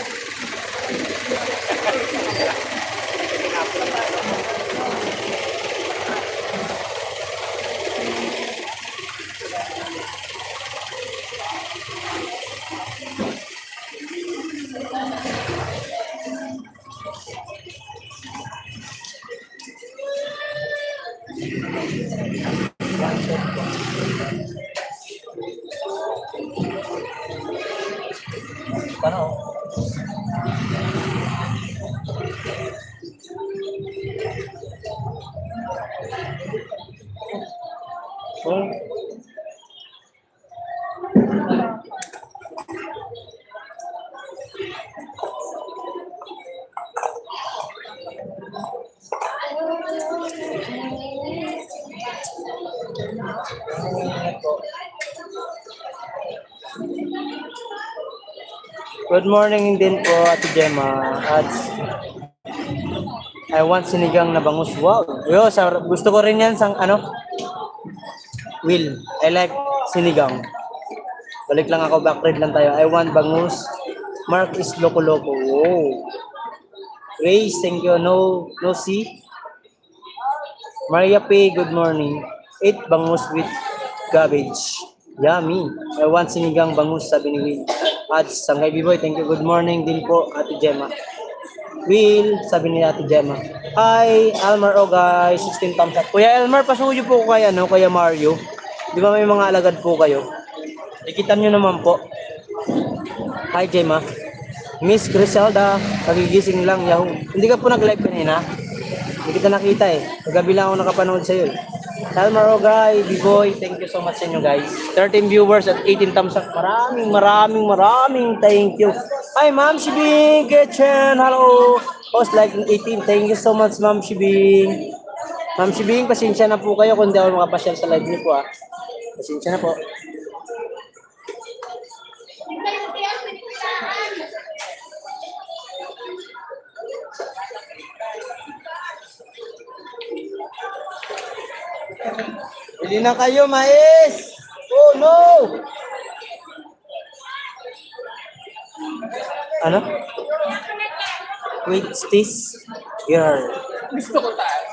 Ano? Good morning din po, Ate Gemma. At I want sinigang na bangus. Wow. Gusto ko rin yan sang Will. I like sinigang. Balik lang ako, backread lang tayo. I want bangus. Mark is loko-loko. Wow. Grace, thank you. No see. Maria P, good morning. Eat bangus with cabbage. Yummy. I want sinigang bangus, sabi ni Will. At Sangay Biboy, thank you. Good morning din po, Ate Gemma. Will, sabi ni Ate Gemma. Hi, Elmer, guys. 16 thumbs up. Kuya Elmer, pasuyo po kay Kuya Mario. Di ba may mga alagad po kayo? Ikitan nyo naman po. Hi, Gemma. Miss Griselda, kagigising lang, Yahoo. Hindi ka po nag-live kanina? Hindi kita nakita eh. Kagabi lang ako nakapanood sa'yo eh. Salmar Ogay, B-Boy, thank you so much sa inyo guys. 13 viewers at 18 thumbs up. Maraming thank you. Hi Ma'am Shibing Kitchen, hello. Post like 18, thank you so much Ma'am Shibing. Ma'am Shibing, pasensya na po kayo kung di ako makapasyal sa live niyo po ah. Pasensya na po. Bili na kayo, mais! Oh, no! Ano? Wait, stis? Girl. Gusto ko tayo.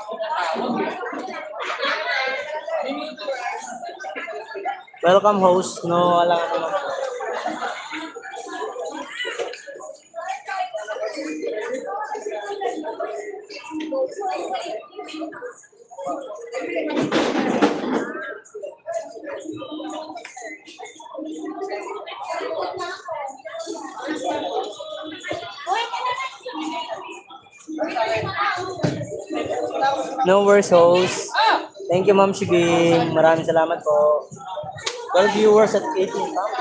Welcome, host. No, wala ka naman. No worries, host. Thank you, Ma'am Shibing. Maraming salamat po. 12 viewers at 18 thumbs.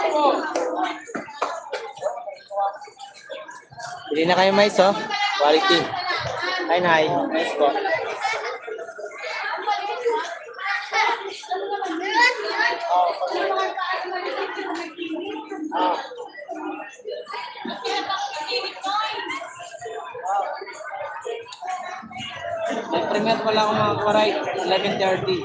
Bili na kayo mais, oh. Quality. Hi, nice po. May premiere pala ako mga kaparay. 11:30.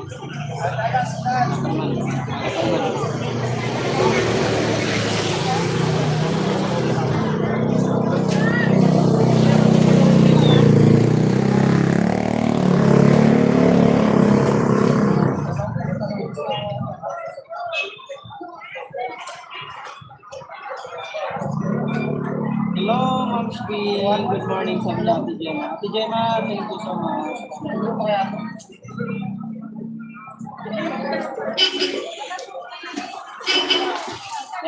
Hello, Ma'am Shbin. Good morning sa mga Ate Gemma. Ate Gemma, thank you so much.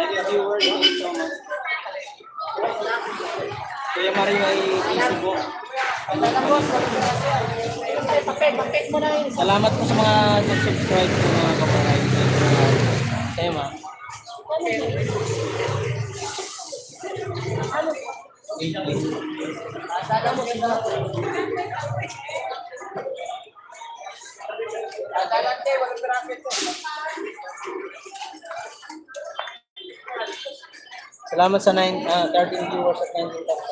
Every viewer, thank you so much. Kuya Mario ay Isubo. Salamat po sa mga nag-subscribe po mga kaparay. Tema. Salamat sa 13 viewers at 19 thumbs.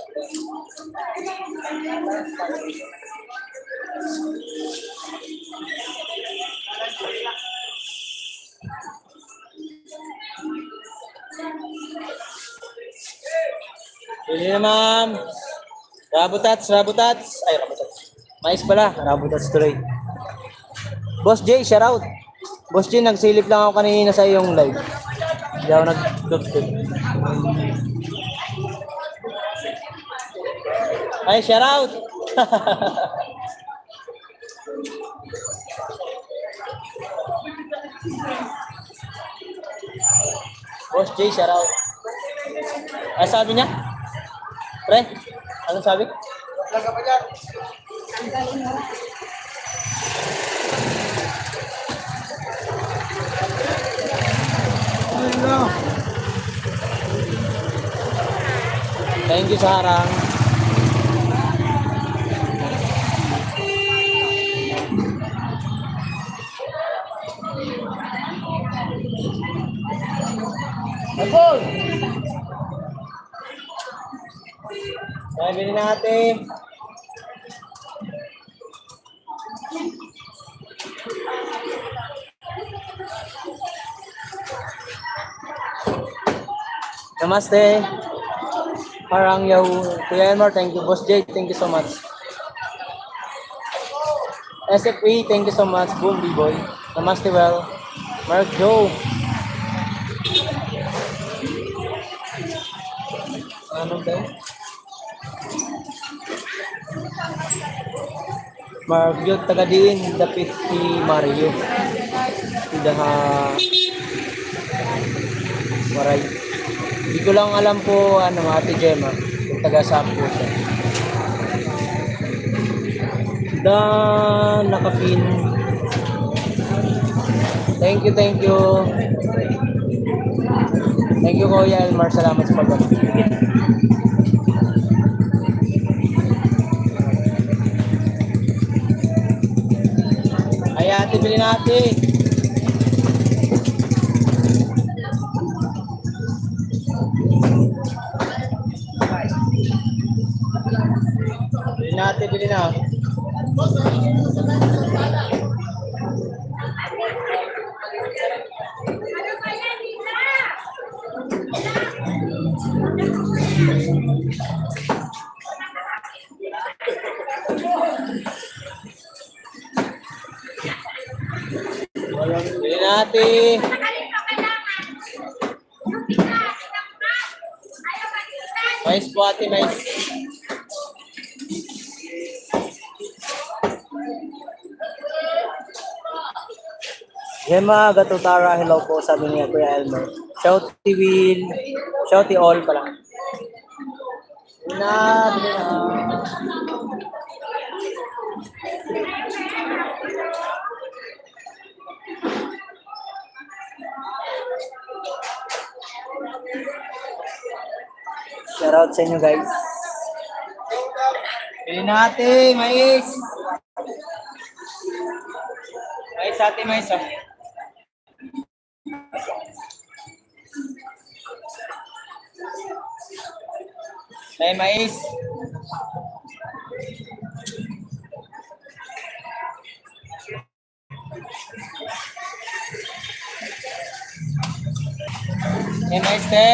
Bili na, ma'am. Rabutats. Ay, rabutats. Mais pala, rabutats tuloy. Boss J, shout out. Boss J, nagsilip lang ako kanina sa iyong live. Hindi ako nag-dot-dot. Ay, shout out. Boss J, shout out. Ay, sabi niya? Pre, anong sabi? Laga pa dyan. Thank you sa harang. Apol! Sabi natin. Namaste. Parang yaw. Kuya Elmar, thank you. Boss J, thank you so much. SFE, thank you so much. Boom, B-Boy. Namaste well. Mark Joe. Ano daw? Mark Joe, taga din. Dapit si Mario. Tidak waray. Hindi ko lang alam po, ano, Ate Gemma. taga-sampo siya. Nakapin. Thank you, thank you. Thank you, Kuya Elmar. Salamat sa pag-ibig. Ay, ate, bilhin natin. Bilhin natin, bilhin na. Bilhin natin. Mais po ate, mais. Gemma Gatutara, hello po, sabi niya Kuya Elmer. Shouty Will, Shouty all pala. Bilhin na, bilhin na. Shoutout sa inyo guys. Bilhin natin, mais. Mais ate, mais. Oh. May mais. May mais te.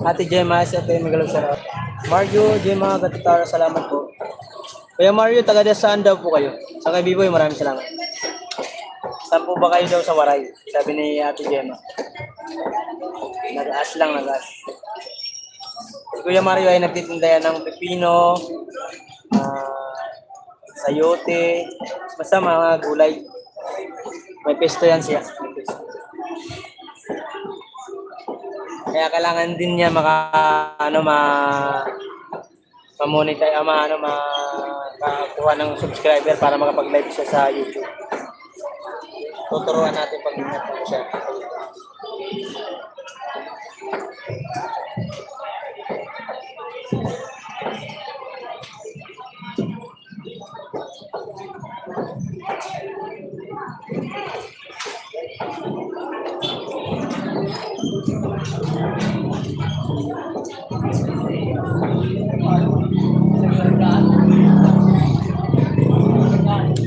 Ate Gemma, si Ate Magalang Sarap. Mario, Gemma, Gatutara, salamat po. Kuya Mario, taga saan daw po kayo? Sa kay Biboy, maraming salamat. Saan po ba kayo daw sa Waray? Sabi ni Ate Gemma. Nag-ash lang, nag-ash. Si Kuya Mario ay nagtitinda yan ng pepino, sayote, basta mga gulay. May pesto yan siya. May pesto. Kaya kailangan din niya ma-monetize, makakuha ng subscriber para makapag-live siya sa YouTube. Tuturuan natin pag-ingat po siya.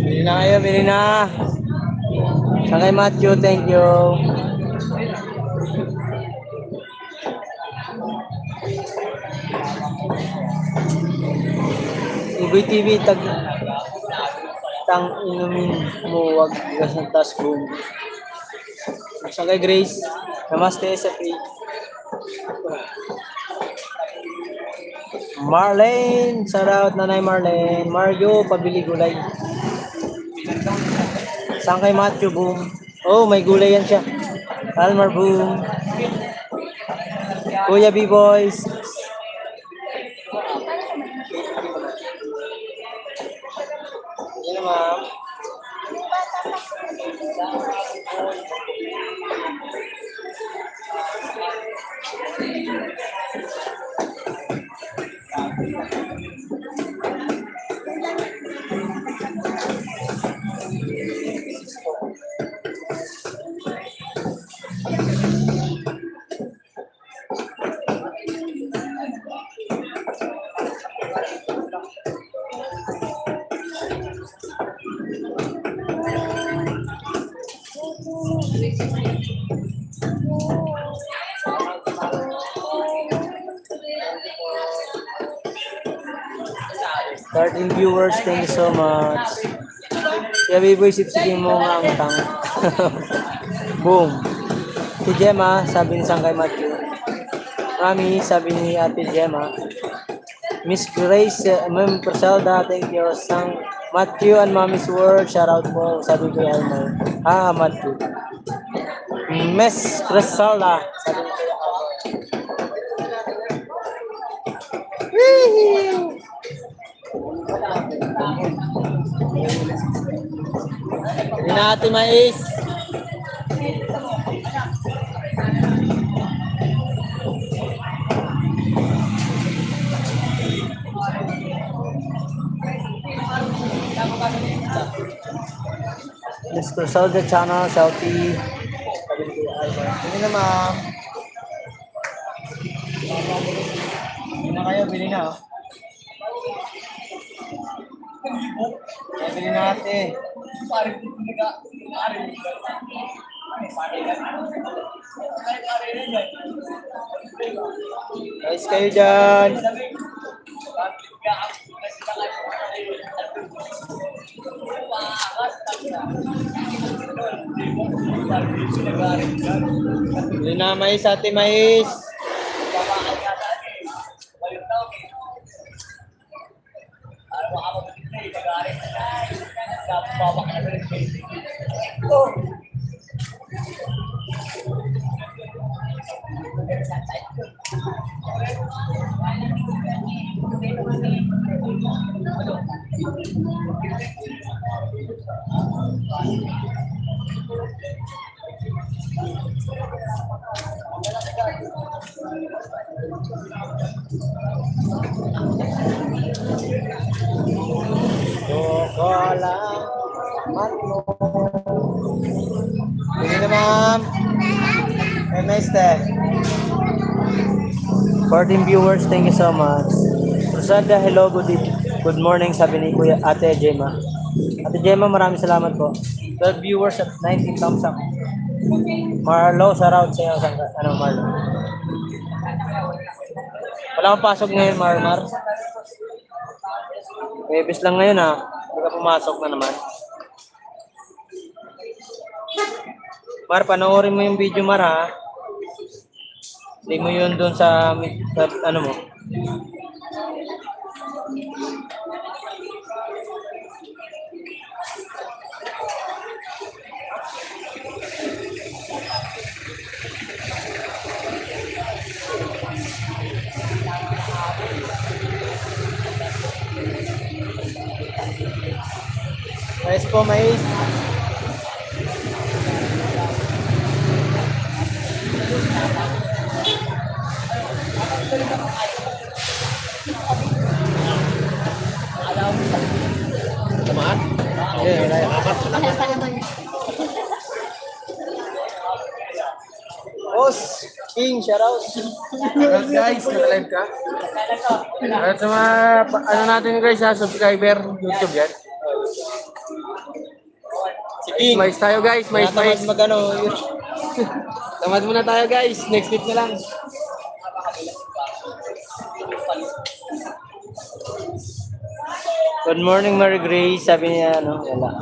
Bili na kayo, bili na. Sa kay Matthew, thank you. Ugoy TV, tang inumin mo, wag bigas ng task boom. Sa kay Grace, namaste sa page. Marlene, shoutout nanay Marlene. Mario, pabili gulay. Saan kay Matthew, boom. Oh, may gulay yan siya. Almar, boom. Kuya B-Boys. Yan na, ma'am. 13 viewers, thank you so much. Kaya Biboy, sipsipin mo nga ang tang. Boom. Si Gemma, sabi ni Sangkay Matthew. Mami, sabi ni Ate Gemma. Miss Grace, Ma'am Perselda, thank you. Sang Matthew and Mommy's Word, shout out po, sabi ko Elmer. Matthew. Miss Perselda, sabi ni Kuya Elmer. Hindi na Ate Mais. Miss Perselda channel, Shouty. Sabi ni Kuya Elmer. Hindi na ma'am. Hindi na kayo, bili na oh. Bili na ate. Guys, kayo dyan. Bili na mais, ate mais. Bili na ma'am. Have a nice day. 14 viewers, thank you so much. Rosada, hello, good morning, sabi ni Kuya Ate Gemma. Ate Gemma, maraming salamat po. 12 viewers at 19 thumbs up. Marlo, shout out sa iyo. Marlo? Wala akong pasok ngayon, Mar. Bebes lang ngayon ha. Hindi ka pumasok na naman. Mar, panoorin mo yung video, Mar ha. Hindi mo yun doon sa ano mo. Mais po, mais. Tamaan? Yeah, Boss, King, shout out. Guys, naka-live ka? At sa mga, ano natin guys ha, subscriber, YouTube yan. Si King. Mais tayo guys, mais. Magano. Tamad muna tayo guys, next week na lang. Good morning, Mary Grace. Sabi niya, ano, wala.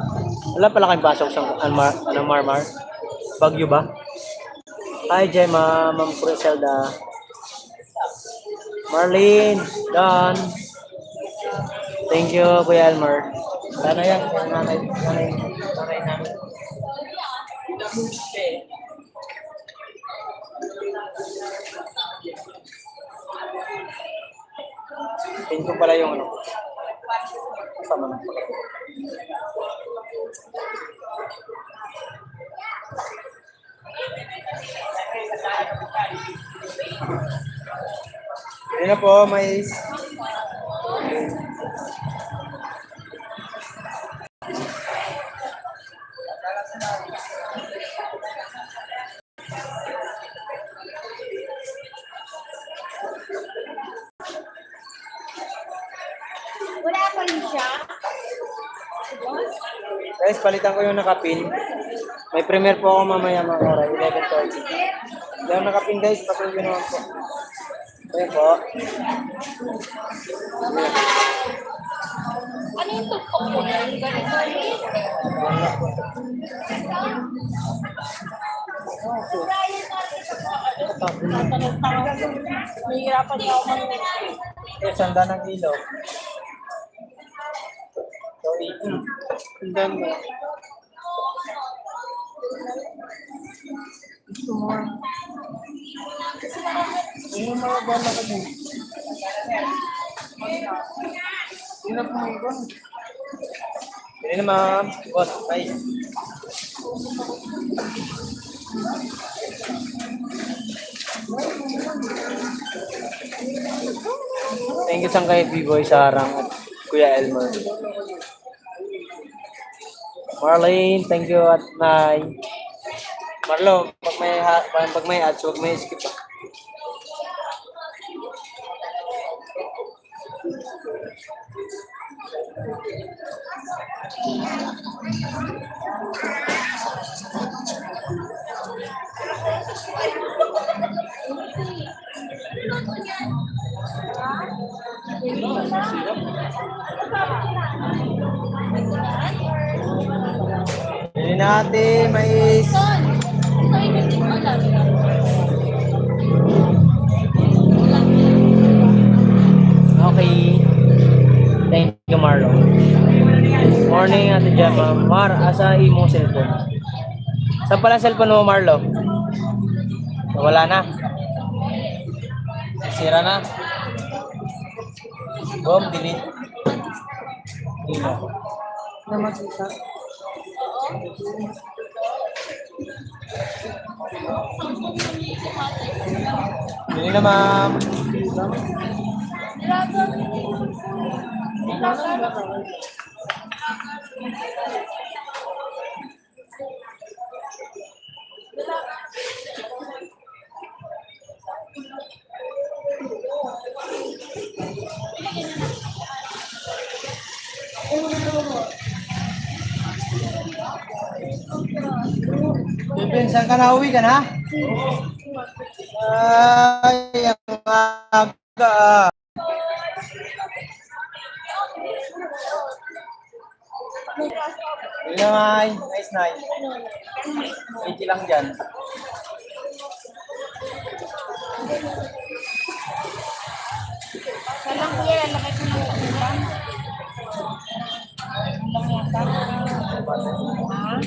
Wala pala kayong pasok sa Marmar. Bagyo ba? Hi, Gemma, Ma'am Criselda. Marlene, Don. Thank you, Kuya Elmer. Sana yan, nanay namin. Tingin ko pala yung ano. Sama na. Ano po, mais. Wala pa rin siya. Guys, palitan ko yung nakapin. May premiere po ako mamaya mga oras, 11:30. Hindi ako nakapin guys, patuloy naman po. Ayan po. Ano yung tugtog mo? Ganito. Tatanong-tanong. Nahihirapan niya ako mag- Eh, sanda ng ilaw. So, 80. Sundan mo. Gusto mo. Yung mga bala ka din. Hindi na pumigon. Hindi na ma'am. Boss, bye. Thank you sa kay B-Boy Sarang at Kuya Elmer. Marlene, thank you at Nay. Marlo, pag may ads, huwag may skip ah. Bili natin, mais. Okay. Thank you, Marlon. Morning, Ate Gemma. Mar, asa imo cellphone? Saan pala cellphone mo, Marlo? Wala na. Sira na. Boom, delete. Dito. Na makita. Bili na, ma'am. Bibin, saan ka na? Uwi ka na? Ay, ang aga. Bili na, May. Nice, nice. 80 lang dyan. Salang kuya, lalaki ko ng ulam. Ulam yata. Ha?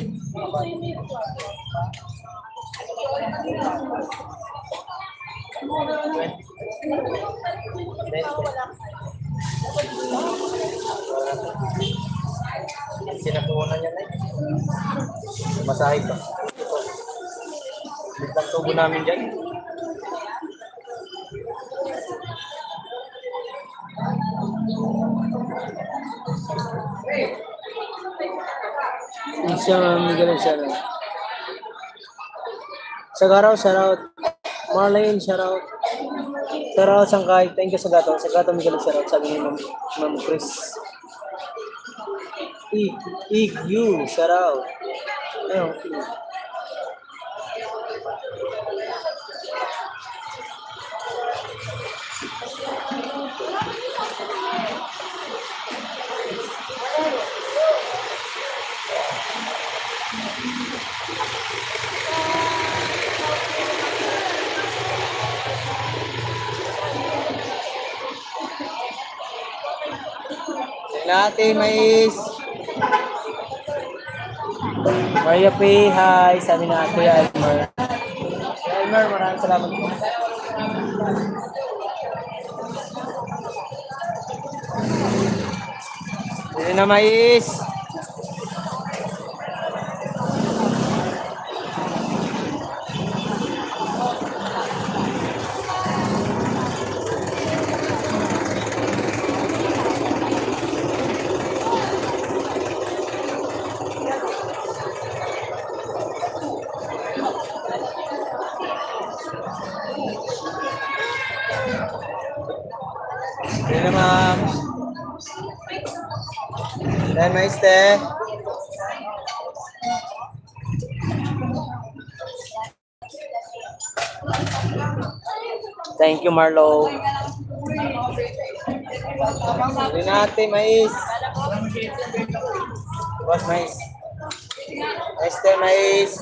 Sinapunan niya na eh. Masahe pa. Biglang tubo namin dyan. Isa Miguel Sharo. Sagaraw, shoutout. Marlene, shoutout. Shoutout Sangkay. Thank you sa gato. Sa gato Miguel shoutout. Sabi ni Ma'am Chris. You, shoutout. Ayun. Natin mais. Maria P, hi. Sabi na Kuya Elmer. Kuya Elmer, maraming salamat po. Dito na mais. Then, maiste. Thank you, Marlo. Rinate, mais. Boss, mais. Este, mais.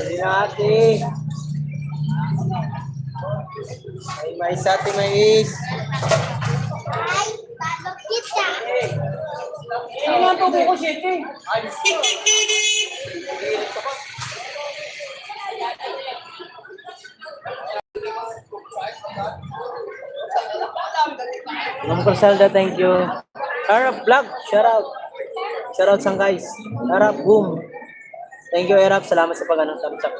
Rinate. Ay, mais ate, mais. Ano ang tubo ko, Shete? Ma'am Corsalda, thank you. Arab Vlog, shout out. Shout out Sangkays. Arab, boom. Thank you, Arab. Salamat sa pag-anong thumbs up.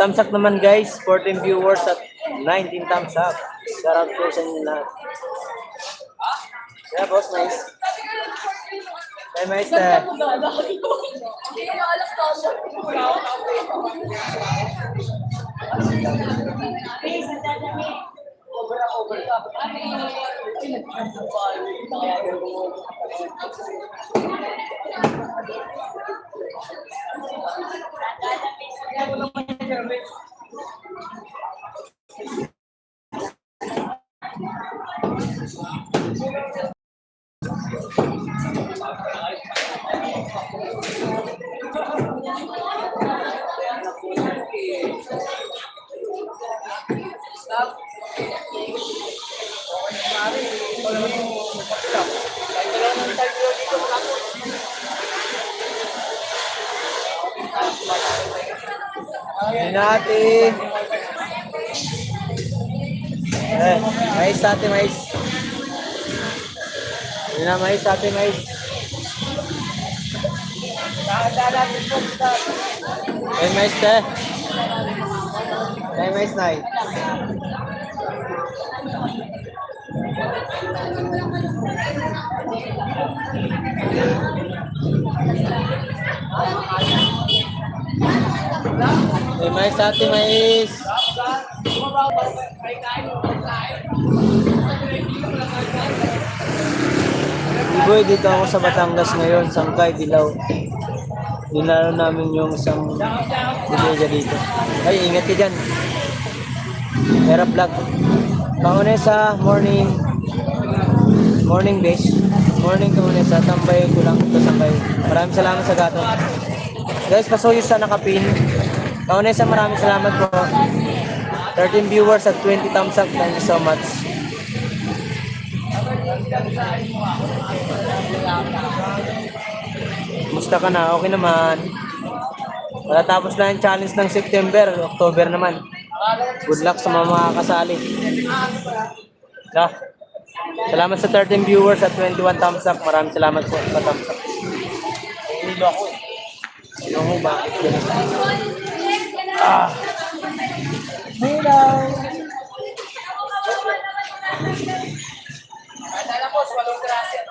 Thumbs up naman guys, 14 viewers at 19 thumbs up. Shout out po sa inyo lahat. Yeah, boss, nice. Hey, Maester. Natin. Mais ate, mais. Yun na, mais ate, mais. Ay, mais te. Ay, mais na. Ay, mais ate, mais. Boy, dito ako sa Batangas ngayon, Sangkay, Dilaw. Dinalo namin yung isang dileja dito. Ay, ingat ka dyan. Era vlog. Kaunesa, morning. Morning, base. Morning, Kaunesa. Tambay ko lang ito, Sangkay. Maraming salamat sa gato. Guys, pasuyo sa nakapin. Kaunesa, maraming salamat po. 13 viewers at 20 thumbs up. Thank you so much. Musta ka na? Okay naman. Matatapos na yung challenge ng September. October naman. Good luck sa mga kasali. Yeah. Salamat sa 13 viewers at 21 thumbs up. Maraming salamat po sa thumbs up. Hilo ako eh. Hilo mo ba? Hello! Dala po, swalong grasya.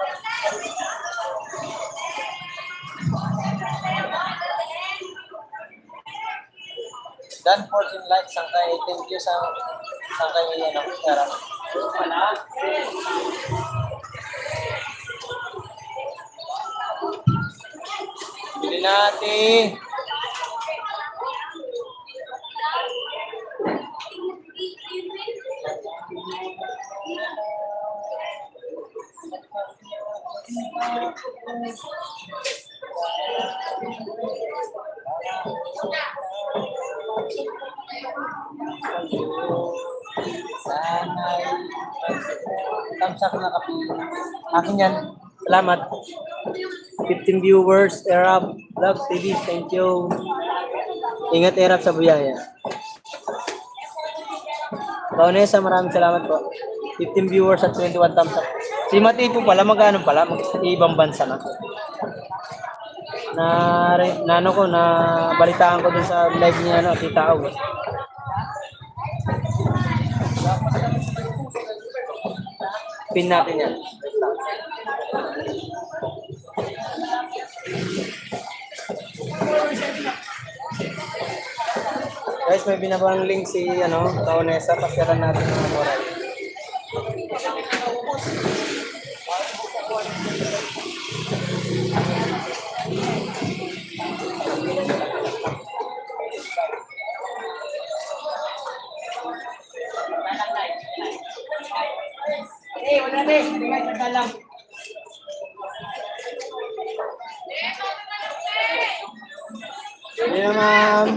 Dan 14 likes Sangkay. Thank you sa Sangkay ngayon ng pera. Bili natin. Sanay. Thumbs up na kapi. Akin yan. Salamat. 15 viewers. Erap. Love TV. Thank you. Ingat Erap sa buyaya. Kaunesa, maraming salamat po. 15 viewers at 21 thumbs up. Si Mati po pala, magkano pala? Mag-ibang bansa na. na ano ko, na balitaan ko dun sa live niya, ano, Tita Aw. Pin natin yan. Guys, may binabang link si ano, Kaonesa, pasyaran natin ng moral. Eh, wala na eh. Hindi kayo nagdalang. Hindi na, ma'am.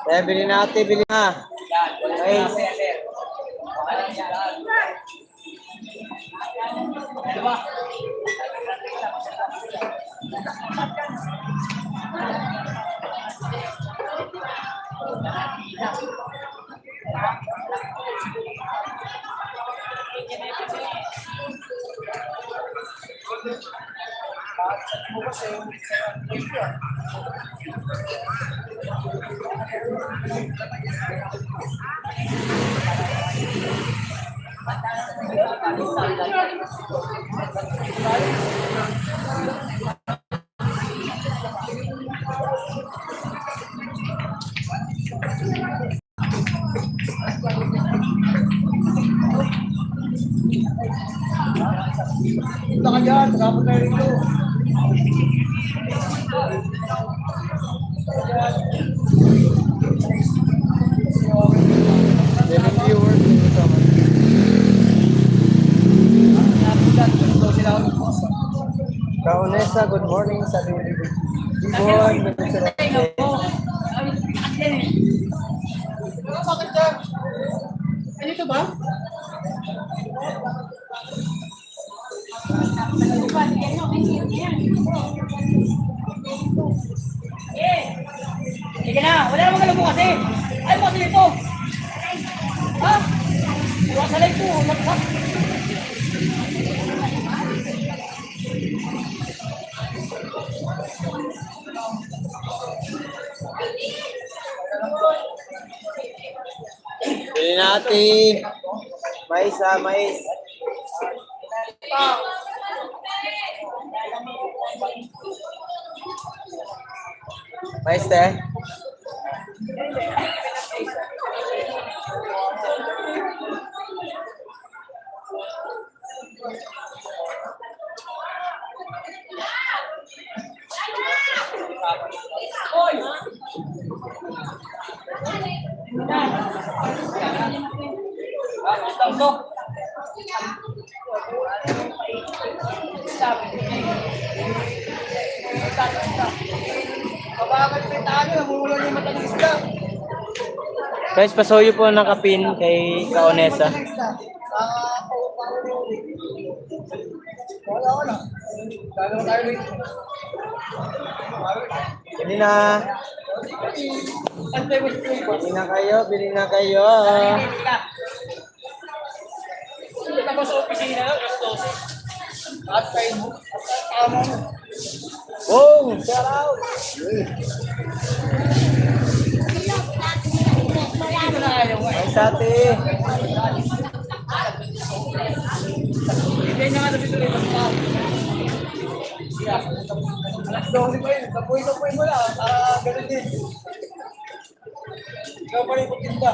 Eh, bili na ate, bili na. Guys. Punta ka dyan, tapos tayo rito. Daily viewers, thank you so much. Kaonesa, good morning. Sabi ni Ibon, Bakit dyan? Ay, dito ba? Sige na, wala namang galabo kasi. Ay, mo kasi dito. Ha? Wala sa live ko. Laptop. bili natin. Mais ha, mais. Mais te. Kabagat may tayo, namumulan yung matang isda. Guys, pasuyo po ng kapin kay Kaonesa. Wala. Gano'n tayo rito. Bili na. Antay mo si Bili na kayo, bili na kayo. Ito ba sa opisina, alas 12. At kayo mo. Tama mo. Boom! Shout out! Ito na ayaw mo. Mais ate. Hindi niya nga nabito rin ang tao. Alas 12 pa yun. Tapoy mo lang. Para ganun din. Ikaw pa rin pagkinda.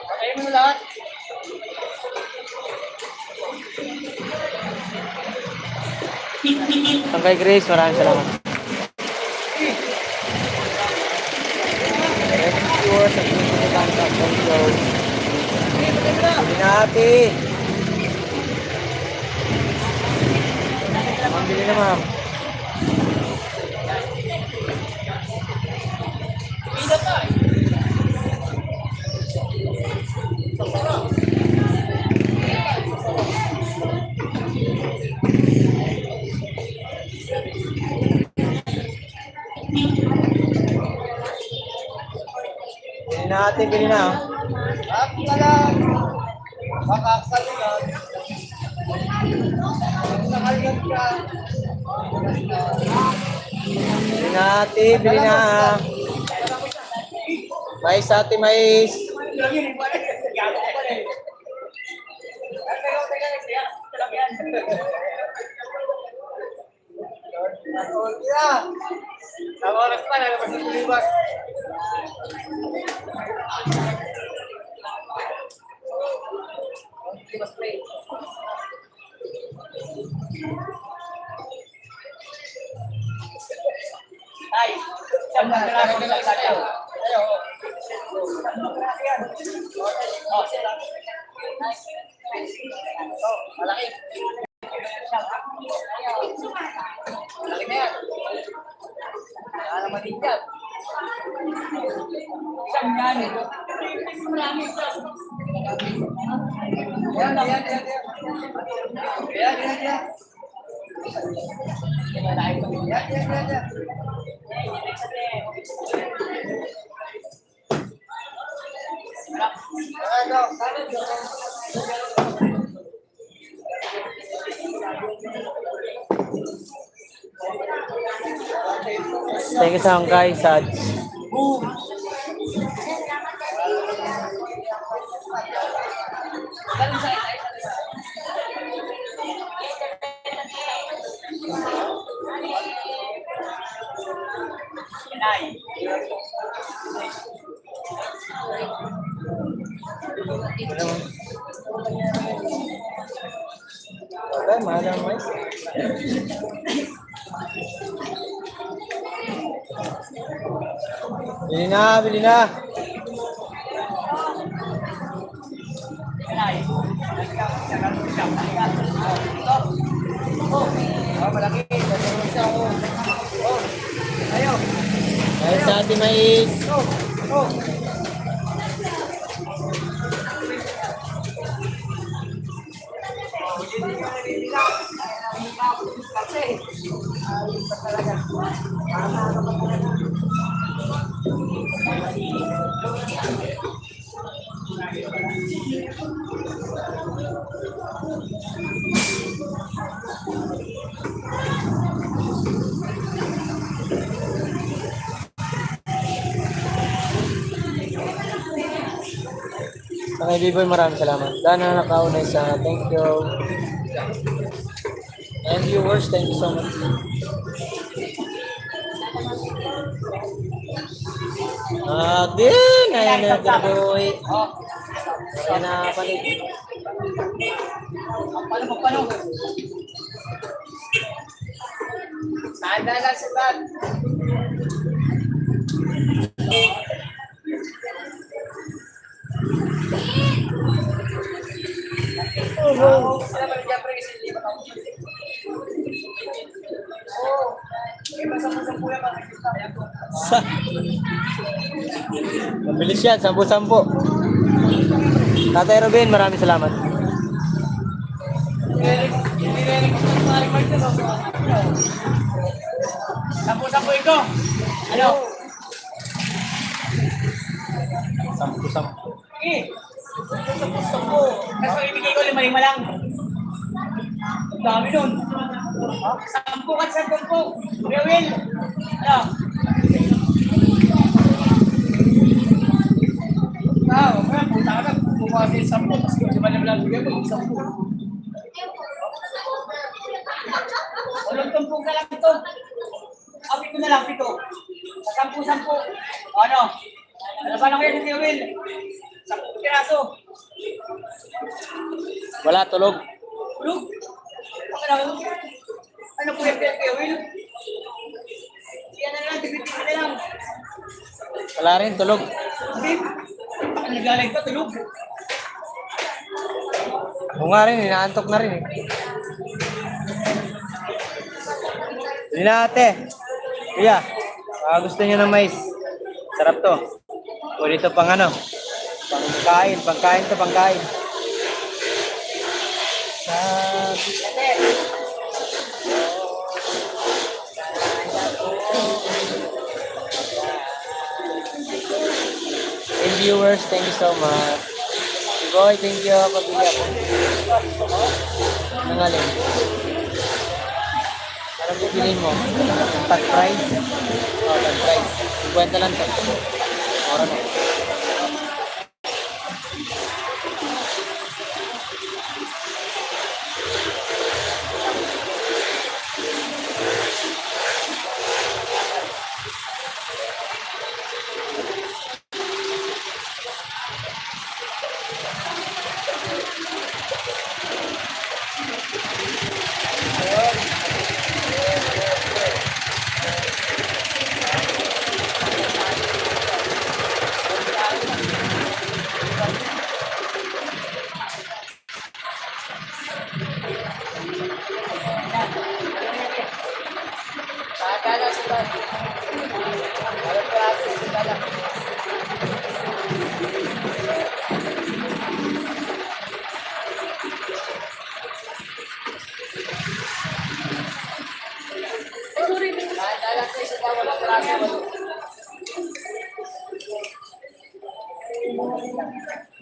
Patayin mo lahat. Ang kay Grace, maraming salamat. Viewers, at yung pinitang sa show. Bili na ate. Ma'am, bili na ma'am. na ate, bili na. At talag. Makakalingan. Nakalingan ka. Bili na ate, bili na. Mais ate, mais. Lagi rin pa rin. Gago ko pa rin. Ay, teka, teka. Talap yan. Sa oras pa, lalabas ng tulibas. Tulibas pa eh. Ay, siyang magkaraso na lang sa tiyaw. Ayaw. Oh, sila. Oh, malaki. Malaki na yan. Wala naman din yan. Isang yan eh. Yan, yan, yan, yan. Yan, yan, yan. Yan, yan, yan, yan. Thank you sa hangkay, Sads. Okay, mahal ang mais. Bili na, bili na. Oh, malaki. Oh, ayaw. Mais ate, mais. Oh, oh. Okay, B-Boy, maraming salamat. Dana nakaunay sa thank you. And viewers, thank you so much. Din! Ayan na, B-Boy. Ayan na, panig. Paano? Saan na lang si Brad? Sila ba niya pre kasi hindi ba ako? Oh. Masama-sama po yan makikita. Mabilis yan, 10-10. Tatay Robin, maraming salamat. Sampu-sampu ito. Ano? 10-10. Sige. Sampu-sampu. Kasi ibigay ko 5 lang. Ang dami nun. 10 at 10. Kuya Will. Ano? Puta ka na. Bukas yung 10. Kasi kung di ba naman lang bigay ko, 10. Walang tumpong na lang ito. Apit ko na lang, 7. 10-10. Ano? Ano ba na kayo ni Kuya Will? 10 piraso. Wala, tulog. Tulog? Ano po yung Kuya Will? Yan na lang, tigit-tigit na lang. Wala rin, tulog. Hindi. Baka naglalag ka, tulog. Oo nga rin, inaantok na rin eh. Hindi na ate. Kuya, gusto niyo ng mais. Sarap to. O dito pang ano. Pangkain to, pangkain. viewers, thank you so much. Boy, thank you. Pabili ako. Nangalim. Anong bibilin mo? Tag price? Oo, tag price. 50 lang to. Mura na.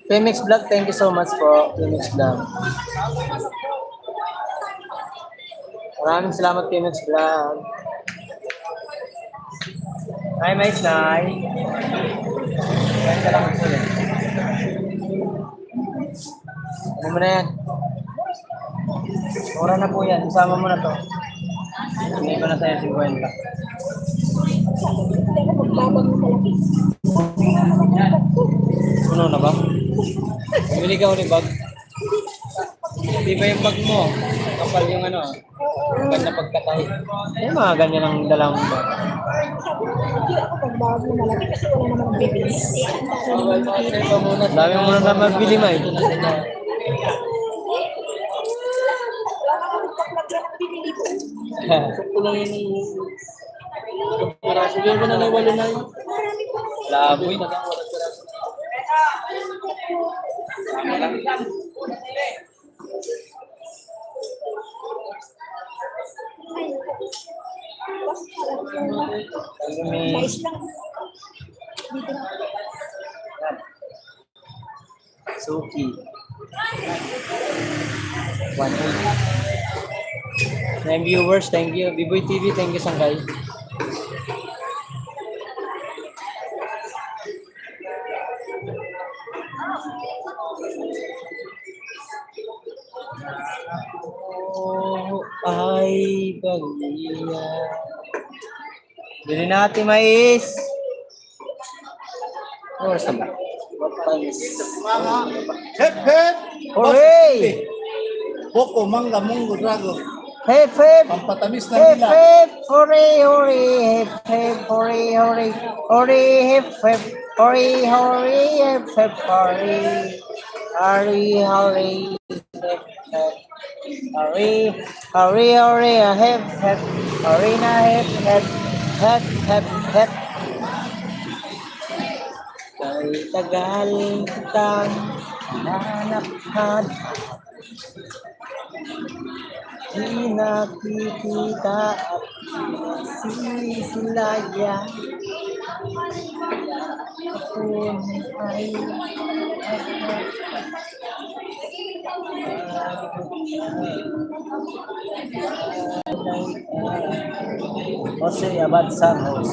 Pemix Vlog, thank you so much po. Pemix Vlog. Maraming salamat, Pemix Vlog. Hi, mais Nay. Kaya ka lang ito eh. Ano mo na yan? Mura na po yan. Isama mo na to. Hindi ko na sa'yo 50. Puno na ba? Bili ka ulit bag. Di ba yung bag mo? Kapal yung ano, ganda pagkatahi. Yung mga ganyan ang dalang bag. Dami mo muna na magbili, May. Sakto lang yun yung... Sige ko na nawala na yun. Laboy. Suki. 1 viewers, thank you. Biboy TV, thank you Sangkay. Oh, ay bagya. Bili natin mais. Oras na ba? Hep, hep! Hooray! Boko, mangga, munggo, drago. Hep, hep! Pampatamis na Hep, nila. hep! Hooray, hooray! Hep, hep! Hooray, hooray! Hooray, hep, hep! Hooray, hooray! Hep, hep! Hooray! Hooray, hooray! Hep, hep! Hooray! Hooray, hooray! Hep, hep! Hooray na, hep, hep! Hep, hep, hep! Kay tagal kitang nanakad, di nakikita at sisilayan. Ako ay Jose Abad Santos.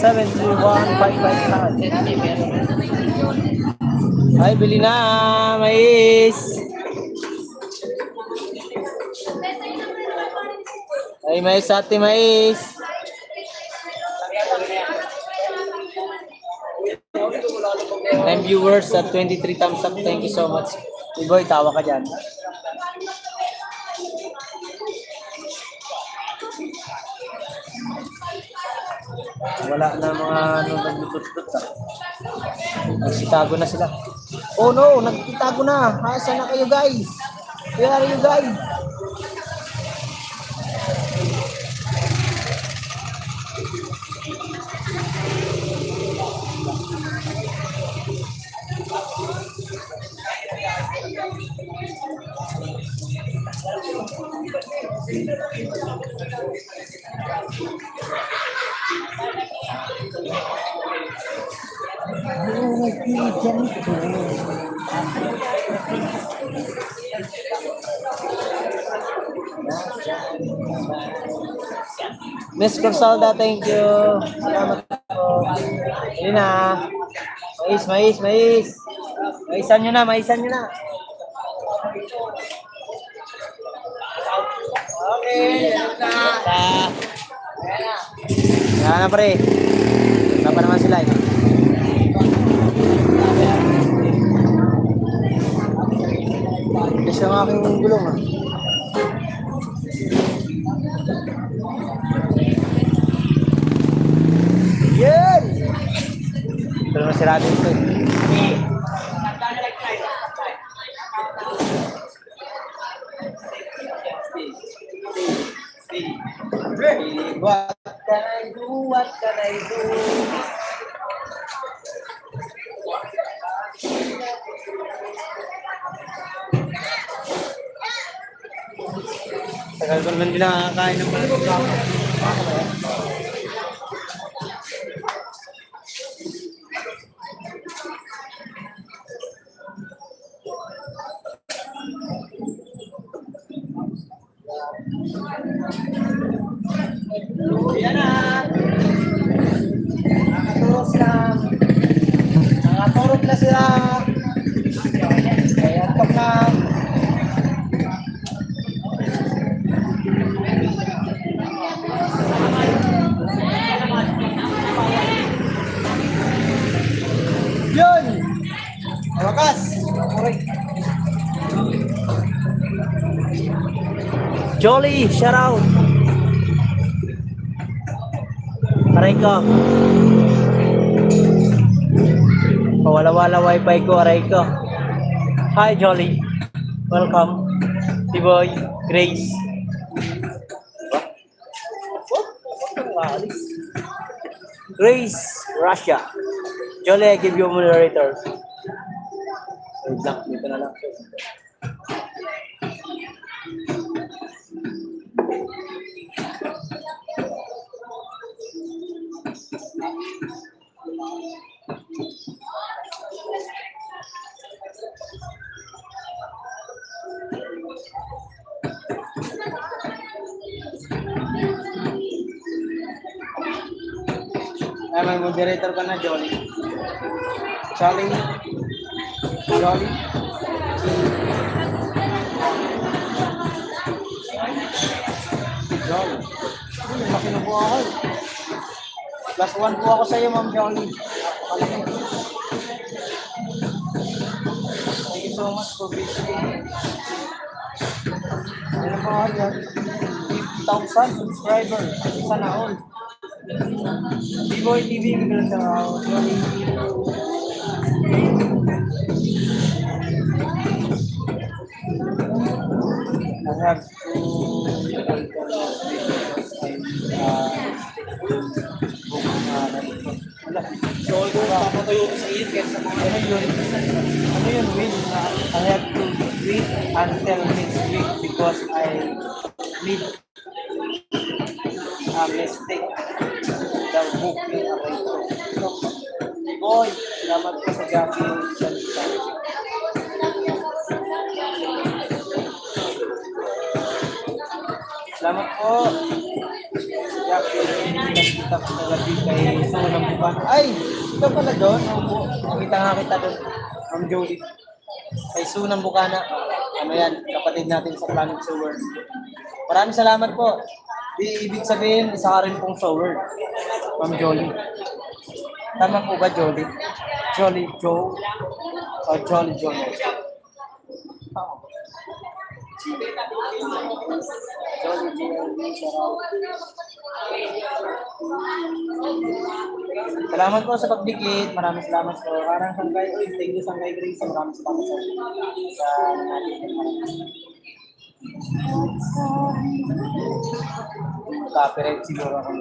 731-555. Ay, bili na, mais. Ay, mais ate, mais. And viewers at 23 thumbs up. Thank you so much. Iboy, tawa ka dyan. Wala na mga ano, naglutot-lut. Nagsitago na sila. Oh no, nagtitago na. Asa na kayo guys? Where are you guys? Miss Corsalda, thank you. Salamat po. Yun na. Mais. Maisan nyo na. Okay. Yan na pre. Wala pa naman sila. Kasi yung aking gulong ah. Yan! Ito naman si Robin ito eh. What can I do? What can I do? Tagal ko naman din nakakain ng pagkakas. Yan na. Nakaturok na sila. Kaya kap na. Yun! Wakas! Jolly, shout out! Aray ko. Wala-wala wifi ko, aray ko. Hi, Jolly. Welcome. T-Boy, Grace. Grace, Russia. Jolly, I give you a moderator. Wait lang, dito na lang. Ay, may moderator ka na, Jolly. Jolly. Uy, laki na po ako. Plus 1 po ako sa iyo, Ma'am Jolly. Thank you so much for visiting. Ano po ako yan? 8,000 subscriber. Sana all. B-Boy TV, meron sa Jolly. I have to papatuyo ko sa init kaya sa mga ano yun, Will? I have to wait until next week because I made a mistake. The booking arrangement. Boy, salamat po sa Jackie yung salita. Salamat po. Jackie, nakita ko na gabi kay Sunang Bukan. Ay, ito pala doon. Nakita nga kita doon. Ma'am Jody. Kay Sunang Bukana. Ano yan, kapatid natin sa Planet Sewer. Maraming salamat po. Di ibig sabihin, isa ka rin pong Sewer. Ma'am Jolly. Tama po ba, Jolly? Jolly Joe? O Jolly Joe? Salamat po sa pagdikit. Maraming salamat po. Parang Sanggay. Uy, thank you Sanggay Grace. Maraming salamat sa copyright siguro ako.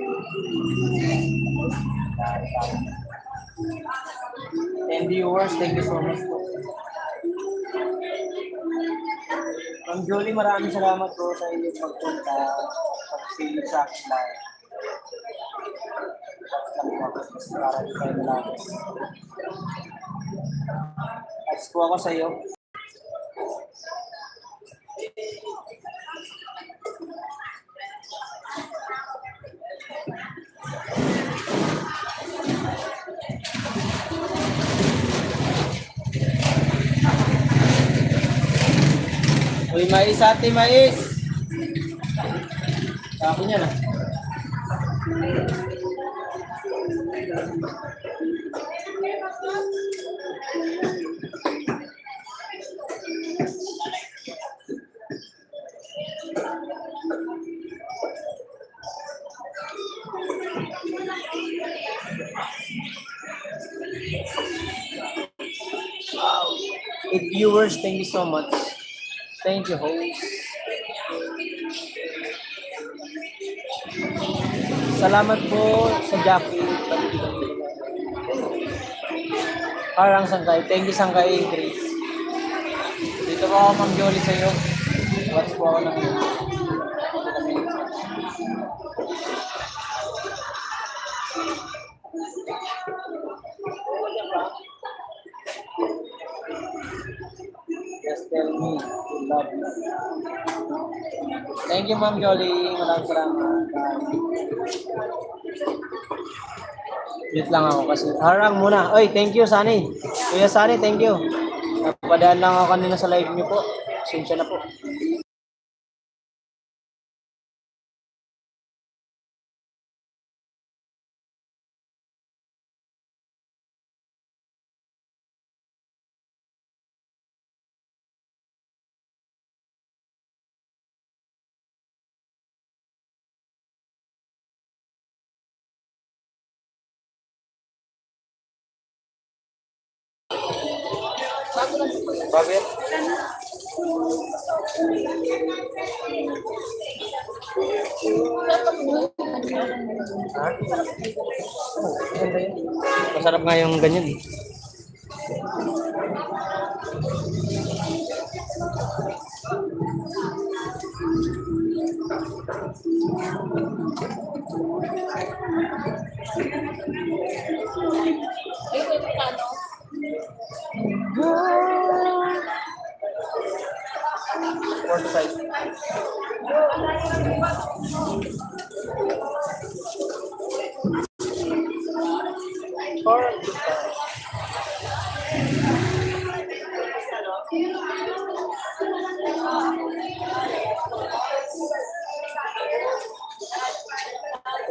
And viewers, thank you so much po. Ma'am Jolie, maraming salamat po sa inyong pagpunta, pag-silip sa akin live. Maraming kayo malakas. Text po ako sa iyo. Uy, mais ate, mais. Sabi niya na. Wow. 8 viewers, thank you so much. Thank you, host. Salamat po sa Jackie. Parang Sangkay. Thank you, Sangkay, Grace. Dito po ako, Ma'am Jolie, sa iyo. Watch po ako ng Just tell me you love me. Thank you, Ma'am Jolie. Maraming salamat. Mute lang ako kasi harang muna. Oy, thank you, Sunny. Kuya Sunny, thank you. Napadaan lang ako kanina sa live niyo po. Pasensya na po. Bago yan? Ha? Masarap nga yung ganyan eh. Four to five. Four to five.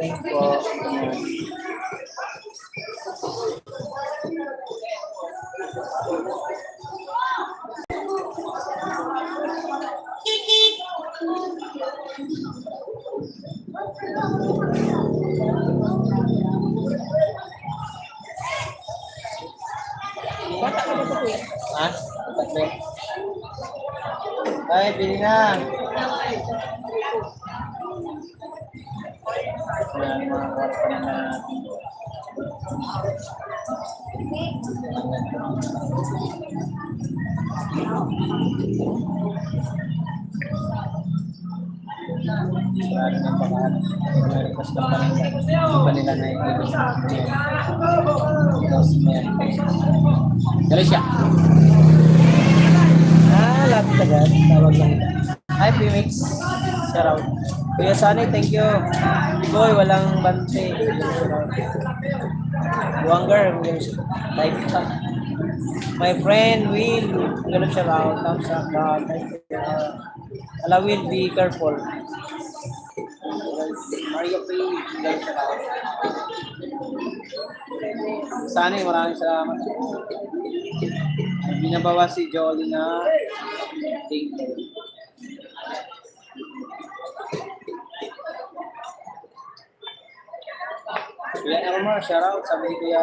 Thank you. Ha? Tatlo. Ay, bili na. Ayan, mga kwarta na natin. Marami ng pangalan. Request ka pa rin sa nila na i-request na dali siya. Lapit agad. Tawag lang. Hi, Pimix. Shout out. Kuya Sunny, thank you. Boy, walang bante. Buangger, live ka. My friend, Will. Ganun siya out. Thumbs up. Ala, Will, be careful. Maria P. Ganun siya out. Sunny, maraming salamat. Binabawa si Jolly na thank you. Kuya Elmer, shout out. Sabi ni Kuya.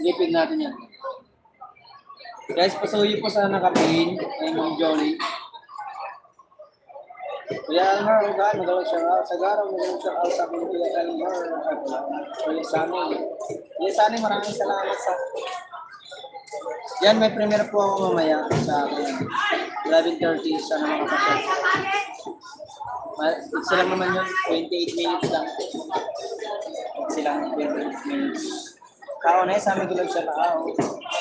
Gipid natin yan. Guys, pasuyo po sa nakapin ay Ma'am Jolly. Kuya Elmer, magawa shout out. Sa garaw, magawa shout out sa Kuya Elmer. Kuya Sunny. Kuya Sunny, maraming salamat sa... Yan, may premiere po ako mamaya sa 11:30 sa mga kapatid. It's lang naman yun, 28 minutes lang. It's lang 28 minutes. Kao na sa amin gulag siya lao.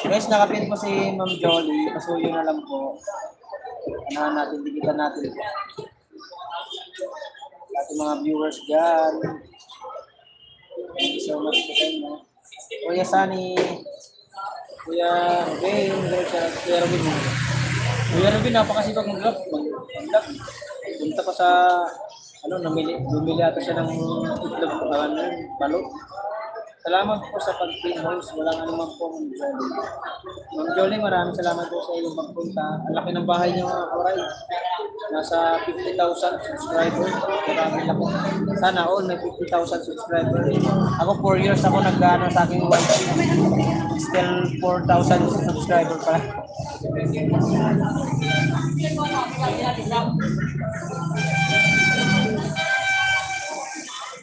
Guys, nakapin po si Ma'am Jolly. Pasuyo na lang po. Anahan natin, digitan natin. Ating mga viewers dyan. Thank you so much po sa inyo. Kuya Sunny, Kuya Robin, Kuya Robin. Kuya Robin, napakasipag mag-vlog. Punta pa sa, bumili ata siya ng itlog, balot. Salamat po sa pag-team host. Walang anuman po, Ma'am Jolie. Ma'am Jolie, maraming salamat po sa iyong pagpunta. Ang laki ng bahay niyo, mga kauray. Nasa 50,000 subscribers. Marami lang po. Sana all may 50,000 subscribers. Ako 4 years ako nag-ano sa aking YT. Still 4,000 subscribers pa.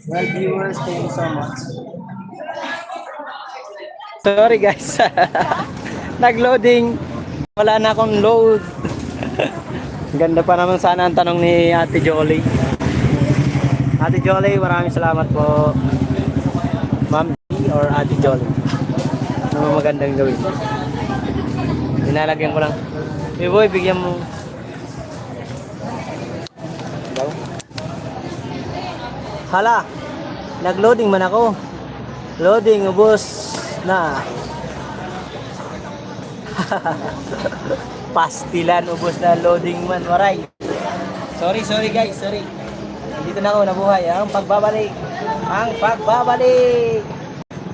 Well, viewers, thank you so much. Sorry guys. Nag-loading. Wala na akong load. Ganda pa naman sana ang tanong ni Ate Jolie. Ate Jolie, maraming salamat po. Ma'am G or Ate Jolie. Ano magandang gawin? Linalagyan ko lang. Hey boy, bigyan mo. Hello? Hala, nag-loading man ako. Loading, ubos na. Pastilan, ubos na loading man, waray. Sorry guys, sorry. Dito na ako nabuhay, ang pagbabalik.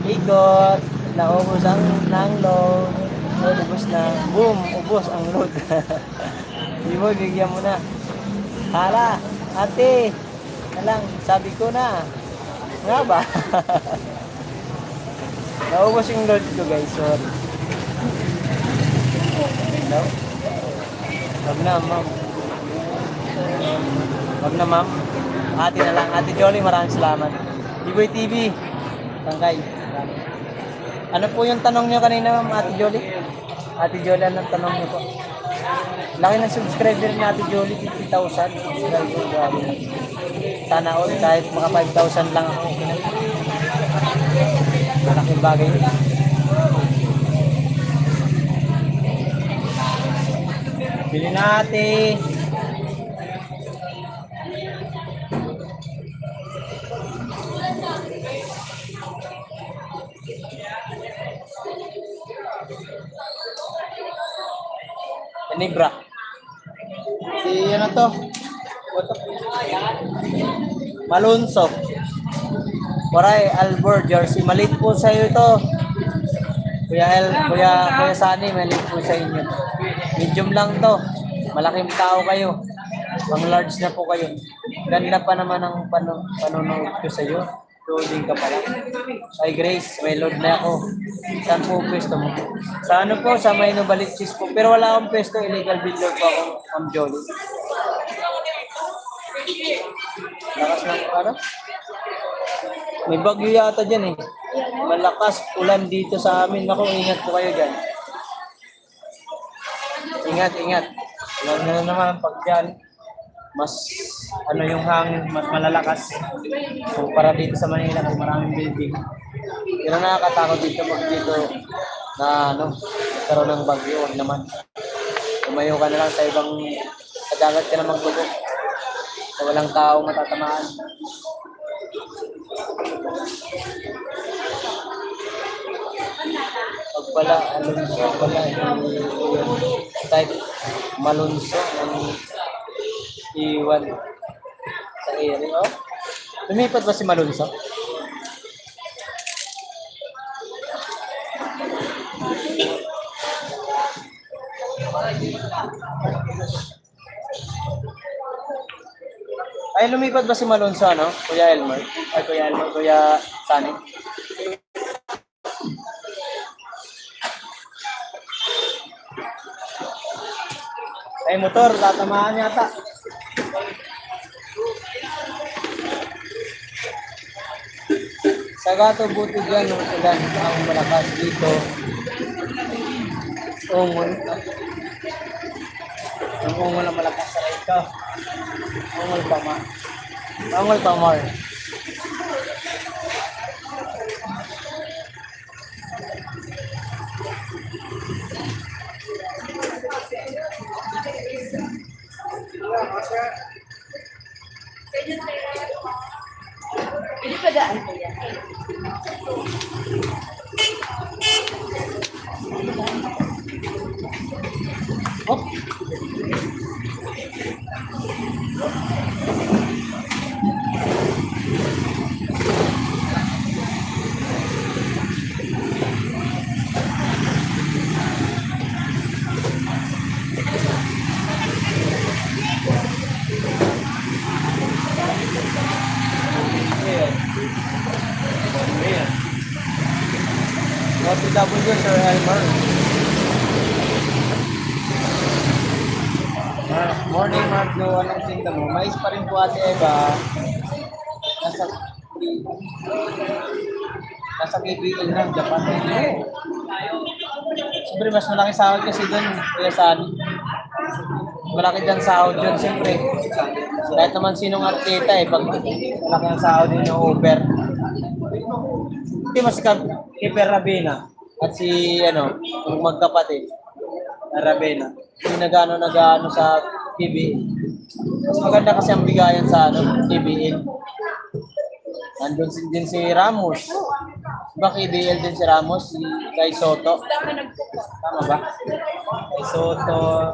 Ikot, naubos ang ng load. Load, ubos na. Boom, ubos ang load. Di mo, bigyan mo na. Hala, ate. Nalang, sabi ko na. Nga ba? Naubos yung load ko guys, sorry. No? Wag na ma'am. Wag na ma'am. Ate na lang. Ate Jolie, maraming salamat. Iboy TV. Tangkay. Ano po yung tanong niyo kanina ma'am, Ate Jolie? Ate Jolie, anong tanong niyo po? Laki ng subscriber ni Ate Jolie, 50,000 subscriber. Grabe. Sana all, kahit mga 5,000 lang ako. Malaking bagay yun. Bili natin. Libra. Si ano to? Malunso. Waray, Albor, Jersey. Maliit po sa iyo ito. Kuya Sunny, maliit po sa inyo. Medium lang to. Malaking tao kayo. Pang large na po kayo. Ganda pa naman ang panonood ko sa iyo. Loading ka pala. Ay Grace, may load na ako. Saan po pwesto mo? Sa ano po, sa Mayno Balitsis po. Pero wala akong pwesto, illegal builder po ako, Ma'am Jolie. Lakas ng ano? May bagyo yata dyan eh. Malakas ulan dito sa amin. Naku, ingat po kayo dyan. Ingat. Alam na naman pag dyan, mas ano yung hangin, mas malalakas kumpara dito sa Manila kung maraming building. Pero nakakatakot dito pag dito na karoon ng bagyo. Huwag naman. Tumayo ka na lang sa ibang dagat ka na magtubo. Sa walang tao matatamaan. Pag pala, Alonso pala, type Malonso ang iwan sa area. Oh. Lumipat ba si Malonso? Ay, lumipat ba si Malonso, ano? Kuya Elmer? Ay, Kuya Sunny? Ay, motor, tatamaan yata. Sa gato buti dyan, ng ulan ang malakas dito. Ungol. Ang ungol ang malakas sa ito. Ungol pa ma. Ungol pa more. Hop. Ayan. Ayan. OTW, Sir Elmer. Morning, Mark. No, anong sinta mo? Mais pa rin po, Ate Eva. Nasa KBL ng Japan. Siyempre, mas malaki sahod kasi doon, Kuya Sani. Malaki dyan sahod dyan, siyempre. Kahit naman sinong artista pag malaki ang sahod yun yung Uber. Hindi mas kay Per Rabena at si, yung magkapatid, Rabena. Hindi nag-ano sa PBL. Mas maganda kasi ang bigayan sa PBL. Nandun din si Ramos. Diba KBL din si Ramos? Si Kay Soto. Tama ba? Kay Soto.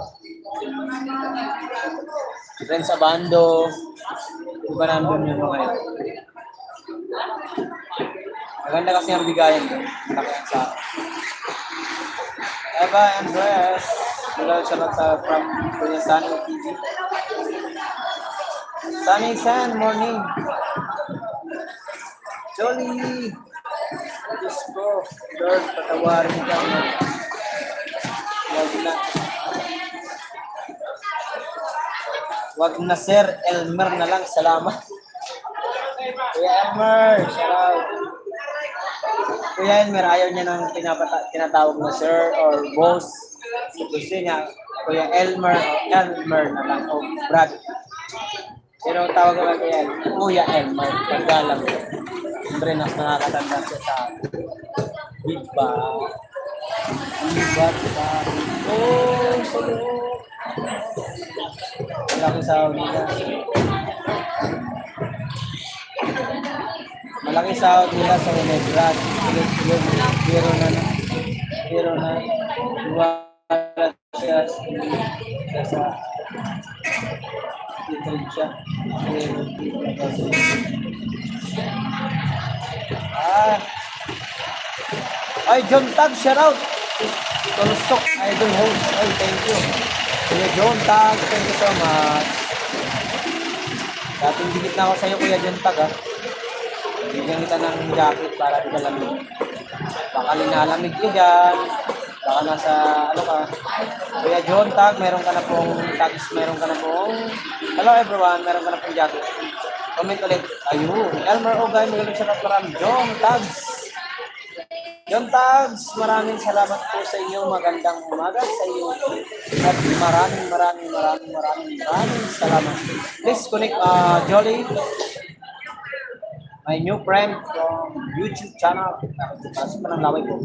Si Renz Abando. Diba nandun yung mga yun? Maganda kasi ang bigayan. Laki ang sa Eva Andres. Hello, shout out from Kuya Sunny TV. Sunny San, morning. Jolly! Diyos ko, Lord, patawarin ka mo. Wag na Sir Elmer na lang, salamat. Kuya Elmer, shout out. Kuya Elmer, ayaw niya ng tinatawag na Sir or Boss. Gusto niya, Kuya Elmer o Elmer na lang, o Brad. Pero tawag naman Kuya Elmer, paggalang ko. Siyempre, nas nakakatanda siya sa Big Bang. Oh, salo. Malaki sahod nila. Malaki sahod nila sa Unedrat. Pero na iwala siya sa dito siya. Ay, John Tag, shout out. Tulsok, idol host. Ay, thank you. Kuya John Tag, thank you so much. Dating dikit na ako sa'yo, Kuya John Tag, ha. Bigyan kita ng jacket para di ka lamig. Baka linalamig ka dyan. Baka nasa, Kuya John Tag, meron ka na pong tags, meron ka na pong, hello everyone, meron ka na pong jacket. Comment ulit. Ayun. Elmer Ogay, magaling siya ng John Tags. John Tags, maraming salamat po sa inyo. Magandang umaga sa iyo. At maraming salamat. Please connect Jolly, my new friend from YouTube channel. Kasi pa ng laway po.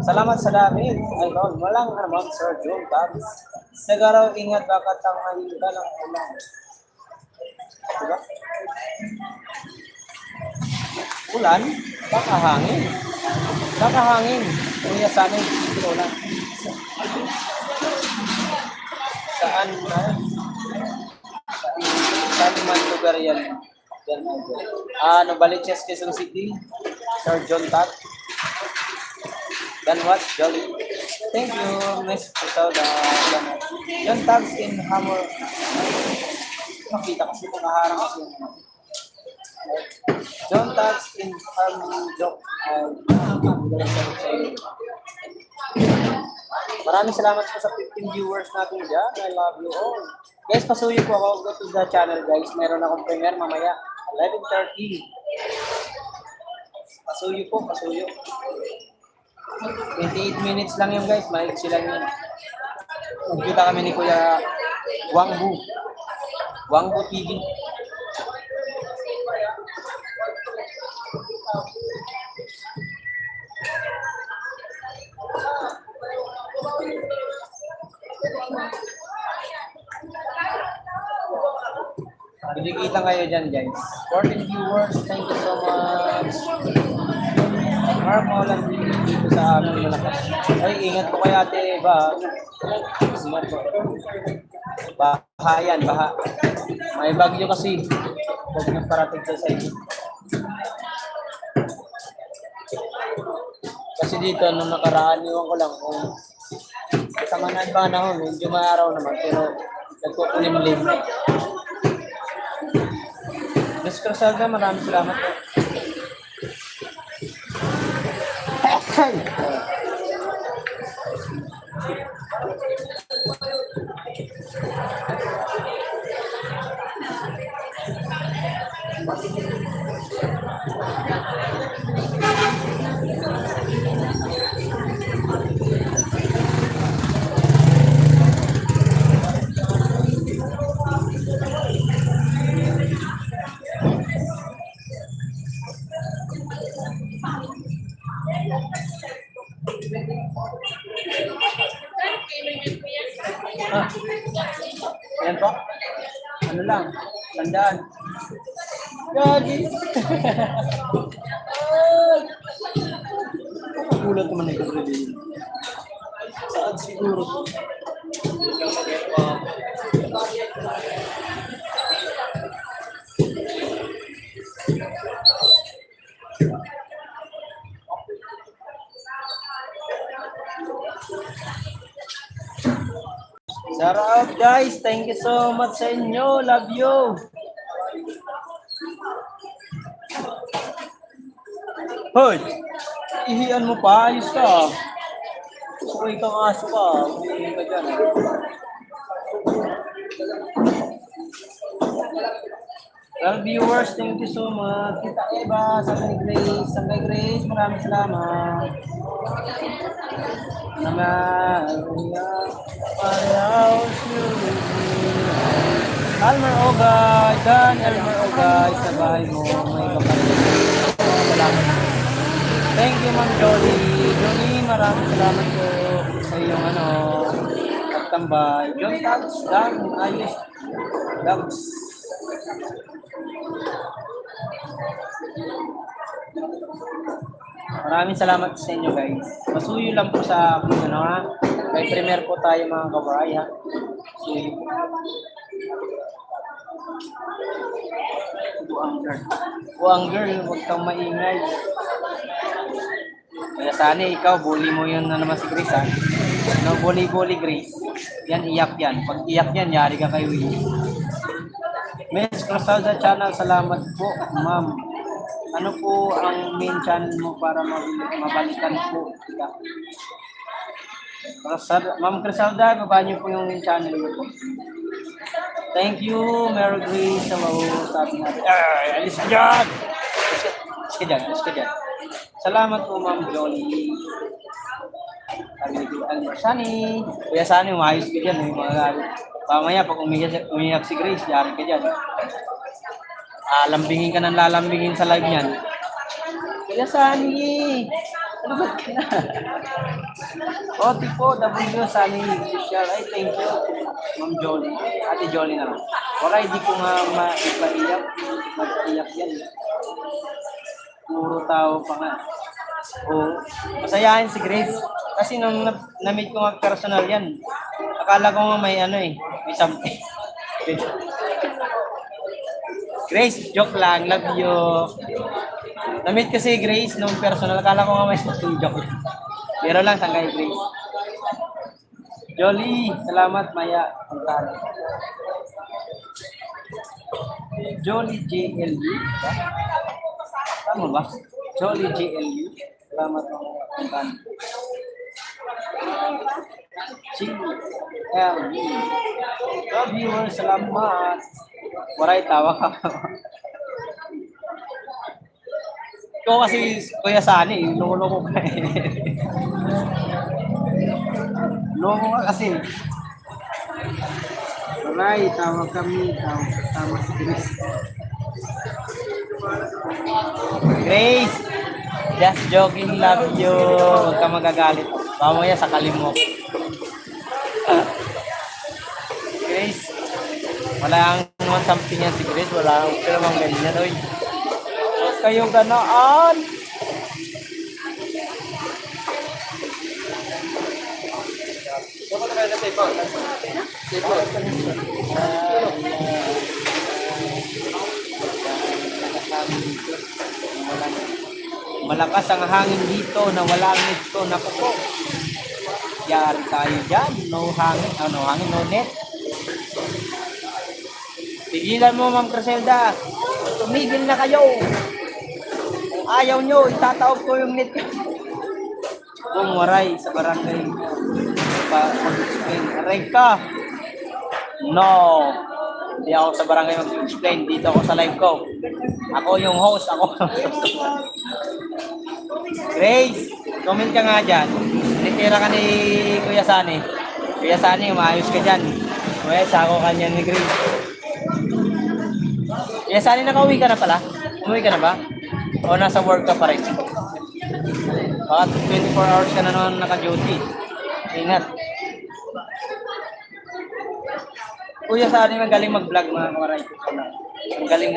Salamat sa dami. Idol, walang naman Sir John Tags. Siguro ingat baka tangahin ka ng ulang. Diba? Ulan? Baka hangin. Baka hangin. Kuya sana yung ulan. Saan na? Saan man lugar yan? Baliches, Quezon City. Sir John Tag. Then what? Jolly. Thank you, Miss Pusoda. John Tags in Hammer. Makita kasi nakaharang kasi yung John Tags in Hammer. Maraming salamat po sa 15 viewers natin dyan. I love you all. Guys, pasuyo po ako. Go to the channel, guys. Meron akong premiere mamaya. 11:30. Pasuyo po, pasuyo. 28 minutes lang yun, guys. Maiksi lang yun. Magkita kami ni Kuya Wangbu. Wangbu TV. Bigyan kayo dyan, guys. 14 viewers, thank you so much. Mark, maulan dito sa amin malakas. Ay, ingat po kay Ate Eva. Ingat po. Baha yan, baha. May bagyo kasi. Huwag nang parating sa inyo. Kasi dito, nung nakaraan, iwan ko lang kung sa manang panahon, medyo maaraw naman, pero nagkukulimlim. Miss Cruzelda, maraming salamat po. Ah, yan po. Ano lang, tandaan. Gagi! Gulat naman ito, Freddy. Saan siguro? Shout out guys, thank you so much sa inyo. Love you. Hoy, ihian mo pa, ayos ka. Sukoy kang aso ka, umiihi ka dyan. Well, viewers, thank you so much. Kita Eva, Sangay Grace, maraming salamat. Almer Ogay, Dan Elmer Ogay, sa bahay mo, may kapatid. Salamat. Thank you, Ma'am Jolie. Jolie, maraming salamat po sa iyong pagtambay. John Tags, Dan, ayos. Tags. Maraming salamat sa inyo guys. Masuyo lang po sa aking May premiere po tayo mga kabaray ha. Suyo po. Buang girl, huwag kang maingay. Kaya sana ikaw, bully mo yun na naman si Grace ha. No, bully Grace. Yan, iyak yan. Pag iyak yan, yari ka kay Willie. Miss Cruzelda Channel, salamat po ma'am. Ano po ang main channel mo para mabalikan po kita? Ma'am Cruzelda, baba niyo po yung main channel mo po. Thank you, Mary Grace. Hello, sabi natin. Ay, alis ka dyan! Alis ka dyan. Salamat po, Ma'am Jolie. Sunny. Kuya Sunny, umayos ka dyan. Pamaya, pag umiyak si Grace, yari ka dyan. Lambingin ka ng lalambingin sa live niyan. Kuya Sunny! Ano ba ka na? Oti po, W Sunny Official. Ay, thank you. Ma'am Jolie. Ate Jolie na lang. Wala, hindi ko nga maiyak. Mag-iyak yan. Puro tao pa nga. Oo. Masayahin si Grace. Kasi nung na-meet ko nga personal yan, akala ko nga may may something. Grace, joke lang. Love you. Na-meet kasi Grace nung personal. Akala ko nga may something joke. Pero lang, sangkay Grace. Jolie, salamat Maya. Puntahan. Jolie JLU. Tama ba? Jolie JLU. Salamat mga puntahan. CLU. Viewers, salamat. Waray, tawa ka. Ikaw kasi, Kuya Sunny, loko ka eh. Loko ka kasi. Waray, tawa kami. Tawa si Grace. Grace! Just joking, love you. Huwag ka magagalit. Mamaya sa kalimok. Grace, wala ang something yan si Grace. Wala ang namang ganyan. Oy. Huwag kayong ganaan. Malakas ang hangin dito na wala ang nito. Naku po. Yari tayo dyan. No hangin. No hangin, no net. Pigilan mo, Ma'am Criselda. Tumigil na kayo. Kung ayaw nyo, itataob ko yung net. Bumuray sa barangay. Mag-explain. Aray ka. No. Hindi ako sa barangay mag-explain. Dito ako sa live ko. Ako yung host. Ako. Grace, comment ka nga dyan. Tinitira ka ni Kuya Sani. Kuya Sani, maayos ka dyan. Kuya, sako ka niyan ni Grace. Kuya Sani, nakauwi ka na pala? Umuwi ka na ba? O nasa work ka pa rin? Baka 24 hours ka na naman naka-duty. Ingat. Kuya Sani, magaling mag-vlog mga kamaray. Magaling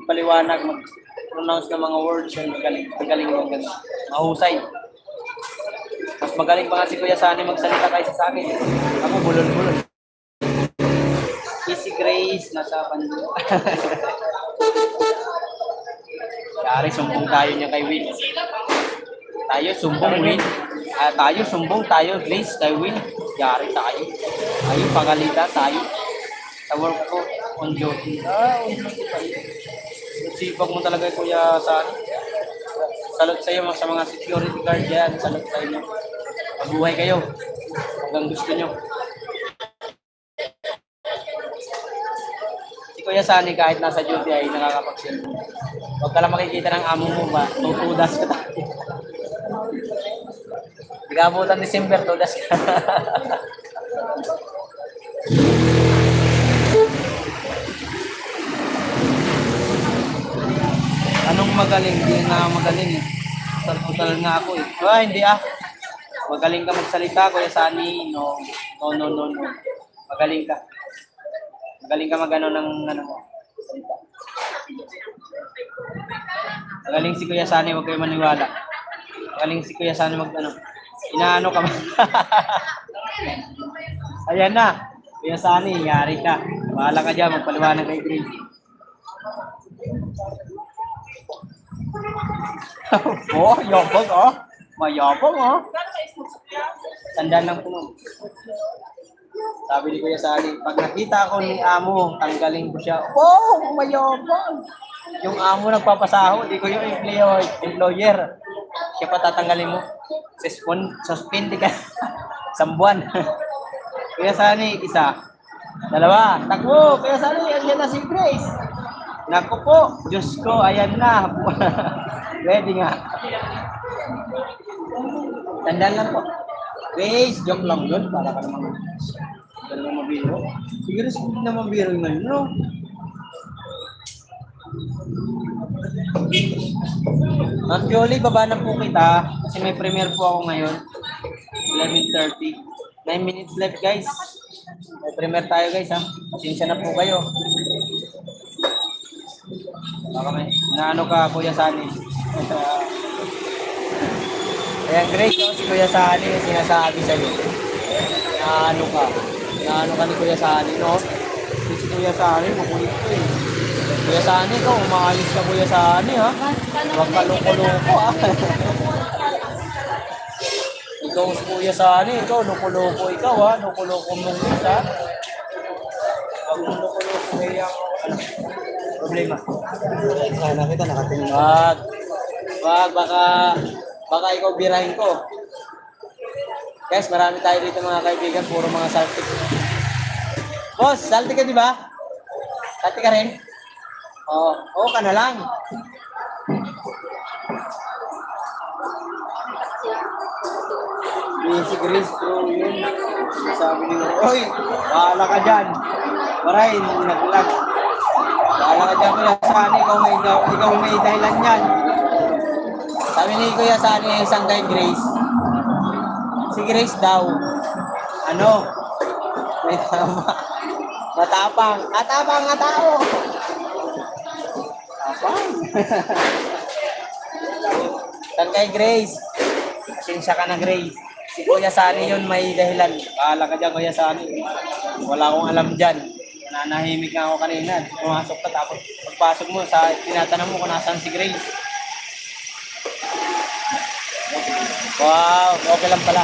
paliwanag, mag-pronounce ng mga words. Magaling mag-vlog. Mahusay. Mas magaling pa nga si Kuya Sani magsalita kaysa sa akin. Ako bulol-bulol. Easy Grace, nasa panyo. Yari, sumbong tayo niya kay Will. Tayo, sumbong Will. Tayo, sumbong tayo, Grace, kay Will. Yari tayo. Tayo, pagalita tayo. Sa work ko, on duty. On duty tayo. Sipag mo talaga, Kuya Sani. Salot sa iyo sa mga security guard yan. Salot sa inyo. Mabuhay kayo. Hanggang gusto nyo. Si Kuya Sani kahit nasa duty ay nakakapagsilbo. Huwag ka lang makikita ng amo mo ba? Tutudas ka tayo. Ikabutan December, tudas ka. Anong magaling? Hindi na magaling eh. Total nga ako eh. Hindi ah. Magaling ka magsalita, Kuya Sani. No. Magaling ka. Magaling ka magano ng ano mo. Salita. Magaling si Kuya Sani, huwag kayo maniwala. Magaling si Kuya Sani magano. Inaano ka man. Ayan na. Kuya Sani, yari ka. Bahala ka dyan, magpaliwanag kay Grace. Oh, yabang oh. Mayabang oh. Tandaan lang po mo. Sabi ni Kuya Sani, pag nakita ko ni amo, tanggalin ko siya. Oh, mayabang. Yung amo nagpapasaho, di ko yung employer. Siya pa tatanggalin mo. Suspend ka. Sambuan. Kuya Sani, isa. Dalawa. Takbo, Kuya Sani, andyan na si Grace. Naku po, Diyos ko, ayan na. Ready nga. Tandaan lang po. Grace, joke lang yun. Para ka naman mabiro. Siguro hindi na mabiro yun ngayon, no? Ma'am Jolie, baba na po kita. Kasi may premiere po ako ngayon. 11:30. 9 minutes left, guys. May premiere tayo, guys, ha? Pasensya na po kayo. Baka may naano ka, Kuya Sani. Ayan, Grace, no? Si Kuya Sani, sinasabi sa'yo. Naano ka ni Kuya Sani, no? Si Kuya Sani, makulit ko eh. Kuya Sani, ikaw, umaalis ka, Kuya Sani, ha? Huwag ka loko-loko, ha? Ikaw, Kuya Sani, ikaw, loko-loko ikaw, ha? Loko-loko mong isa. Huwag mong loko-loko, kaya problema. Sana kita nakatingin. Wag, baka ikaw birahin ko. Guys, marami tayo dito mga kaibigan, puro mga salty. Boss, salty ka di ba? Salty ka rin? Oo ka na lang. Si Grace, true yun. Sabi niyo, oy, bahala ka dyan. Maray, naglag. Bahala ka dyan, Kuya Sani, ikaw may dahilan yan. Sabi ni Kuya Sani, isang kay Grace. Si Grace daw, may tama. Matapang. Atapang nga tao. Tapang. Isang kay Grace. Pasensya ka na, Grace. Si Kuya Sani yun may dahilan. Bahala ka dyan, Kuya Sani. Wala akong alam dyan. Nanahimik nga ako kanina. Pumasok ka tapos pagpasok mo, tinatanong mo kung nasaan si Grace. Wow, okay lang pala.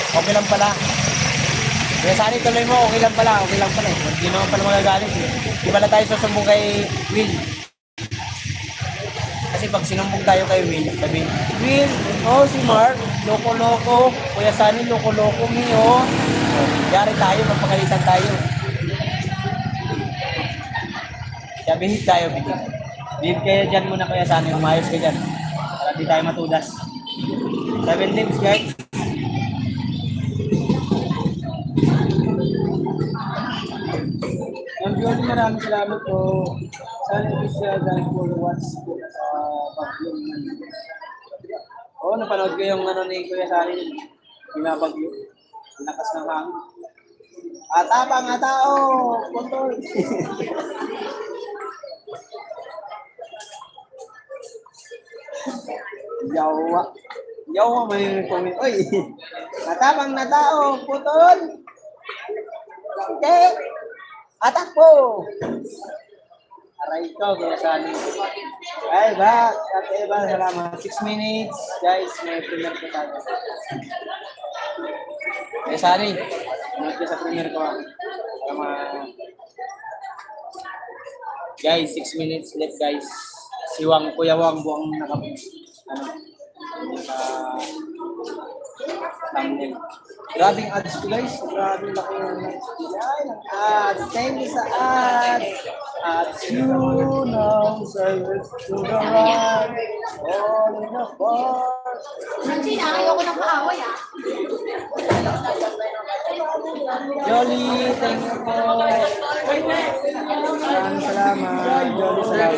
Okay lang pala. Kuya Sani, tuloy mo, okay lang pala. Okay lang pala. Hindi naman pala magagalit. Di pala tayo susumbong kay Will. Kasi pag sinumbong tayo kay Will, sabihin, Will, oh si Mark, loko-loko. Kuya Sani, loko-loko niyo. Yari tayo, magpagalitan tayo. Kaya bihip tayo, bihip. Bihip kayo dyan muna, Kuya Sani, umayos ka dyan. Para di tayo matudas. 7 tips, guys. Maraming salamat po. Sana ito siya dahil po watch po sa Bagyo. Oo, napanood ko yung ano ni Kuya Sani. Binabagyo. Lakas ng hangin. Atapang nga tao! Kontrol! Yawa. Yawa may comment. Uy! Atapang na tao! Putol! Hindi! Atak po! Aray ko, Kuya Sani. Ay, ba? Ate Eva, salamat. 6 minutes. Guys, may premier ko tayo. Kuya Sani, ano ka sa premier ko? Salamat. Guys, 6 minutes left, guys. Si Wang, Kuya Wang, buwang thumbnail. Grabing ads ko, guys. Grabing laki yung ads. Thank you sa ads. Ads you know, service to the right. All in the bar. Sina, ayoko ng kaaway ah. Jolly, thank you po. Maraming salamat. Jolly, salamat.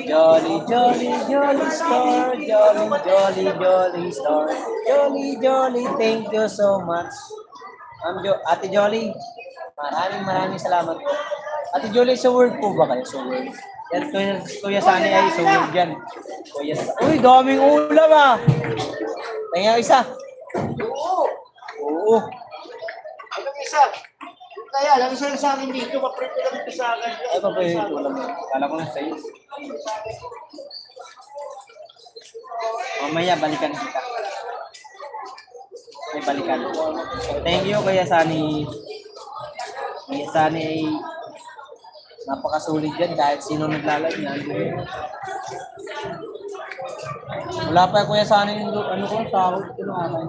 Jolly, Jolly, Jolly Store. Jolly, Jolly, Jolly Store. Jolly, Jolly, thank you so much. Ate Jolly, maraming salamat po. Ate Jolly, sa word po ba kayo? Sa word. Yan, Kuya Sani ay sa word yan. Uy, daming ulam ah. Tingnan isa. Oo. Anong isa? Kaya, lang isa sa akin dito, paprito lang ito sa akin. Ay, papayin ko lang. Kala ko na sa'yo. Mamaya, balikan kita. May balikan. Thank you, Kuya Sani. Kuya Sani ay napakasulit dyan kahit sino naglalag niya. Wala pa Kuya Sani yung ano ko, sahod ko na akin.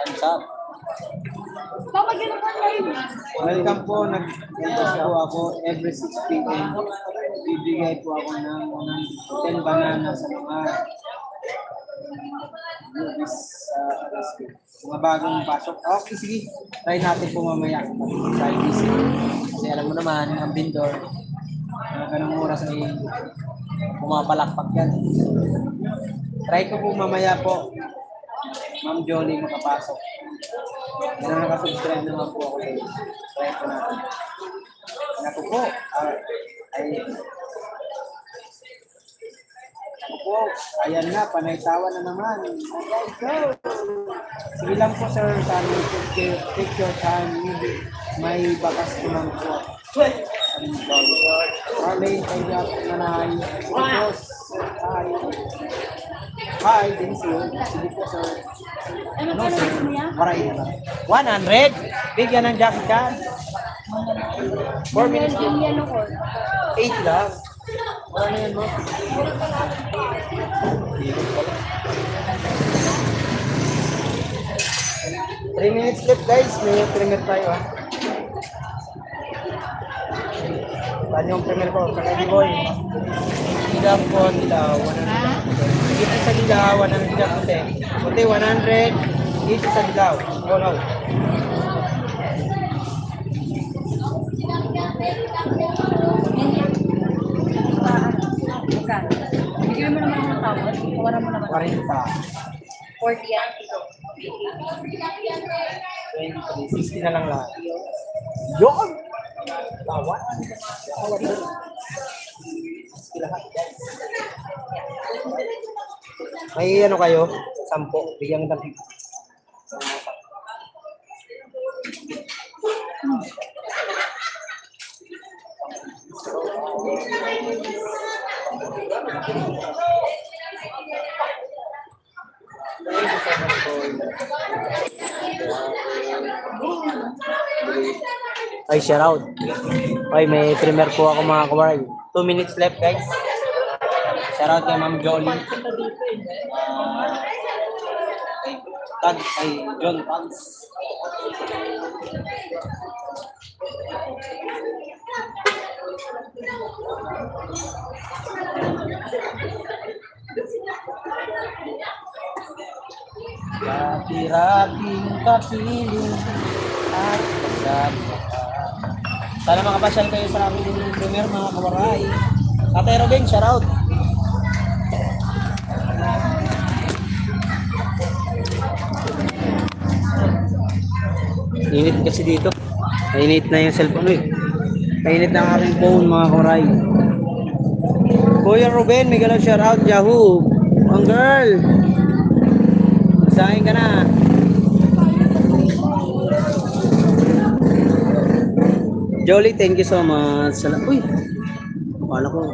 Ano sa? Welcome po, nag-endorse po ako every 6 p.m. Bibigay po ako ng 10 banana sa mga movies sa mga bagong pasok. Okay, sige. Try natin po mamaya. Try busy. Kasi alam mo naman, ang vendor, ganong oras ay pumapalakpak yan. Try ko po mamaya po. Ma'am Jolie makapasok. Kung nakasubscribe naman po ako kayo. Try ko natin. Naku po. Naku po. Ayan na. Panay-tawa na naman. Okay, go. Sige lang po sir. Sana take your time. May bakas naman po. Marlene, kaya nanay. Tapos, hi. Hi, din siyo. Sige po sir. Ano ka lang niya? Maray na lang. 100? Bigyan ng jacket ka. 4 minutes po. Yan ako. 8 lang. Wala na yan mo. 3 minutes left guys. May premier tayo ah. Saan yung premier ko? Sa Kedi Boy. Dilaw po, dilaw. 100. Dito sa dilaw, 100 dilaw puti. Puti, 100. Dito sa dilaw. Golaw. Bigyan mo naman ng tawad. Wala mo naman. 40. 40 yan. 20, 60 na lang lahat. Yun! Tawa. May ano kayo? 10. Bigyan kita 50. Ay, shout out. Ay, may premier po ako mga kawaray. 2 minutes left, guys. Shout out kay Ma'am Jolie. Tag, ay, John Tags. Rapi-raping kapiling at kasama ka. Sana makapasyal kayo sa aking premier mga kawaray. Ate Robin, shout out. Init kasi dito. Mainit na yung cellphone eh. Mainit na ang aking phone mga kawaray. Kuya Ruben, may galaw shout out. Yahoo! Ang girl! Sahin ka na. Jolie, thank you so much. Uy! Akala ko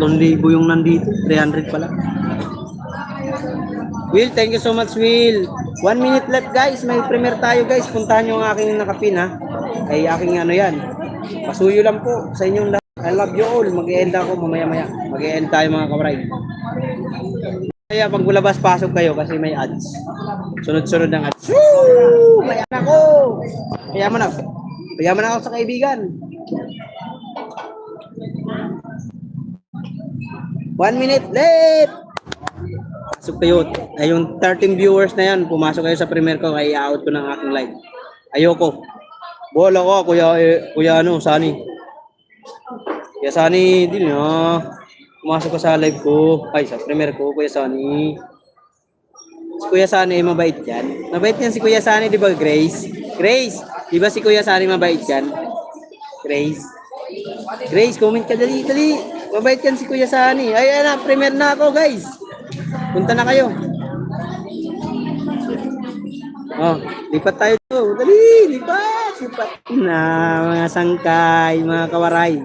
3,000 yung nandito. 300 pala. Will, thank you so much, Will. 1 minute left, guys. May premiere tayo, guys. Puntahan nyo ang aking nakapin, ha. Ay, aking ano yan. Pasuyo lang po sa inyong lahat. I love you all. Mag-e-end ako mamaya-maya. Mag-e-end tayo, mga kawaray. Kaya pag bulabas, pasok kayo kasi may ads. Sunod-sunod ng ads. Woo! Mayan ako! Mayaman ako. Mayaman ako sa kaibigan. 1 minute left! Pasok kayo. Ay, yung 13 viewers na yan, pumasok kayo sa premiere ko, kaya i-out ko ng aking live. Ayoko. Bola ko, kuya ano, Sunny. Kuya Sunny, din na. Pumasok ko sa live ko. Ay, sa premiere ko, Kuya Sunny. Si Kuya Sunny, mabait yan. Mabait yan si Kuya Sunny, di ba, Grace? Grace, di ba si Kuya Sunny mabait yan? Grace? Grace, comment ka dali. Mabait yan si Kuya Sunny. Ay, na, premiere na ako, guys. Punta na kayo. Oh, lipat tayo to. Dali, lipat na mga sangkay, mga kawaray.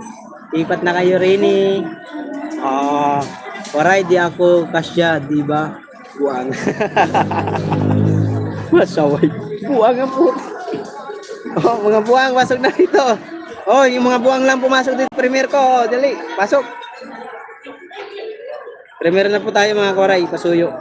Lipat na kayo rin eh. Oh, waray di ako kasya, di ba? Buang. Masaway. Buang ang po. Oh, mga buang, pasok na dito. Oh, yung mga buang lang pumasok dito. Premiere ko. Oh, dali, pasok. Premiere na po tayo mga kawaray, pasuyo.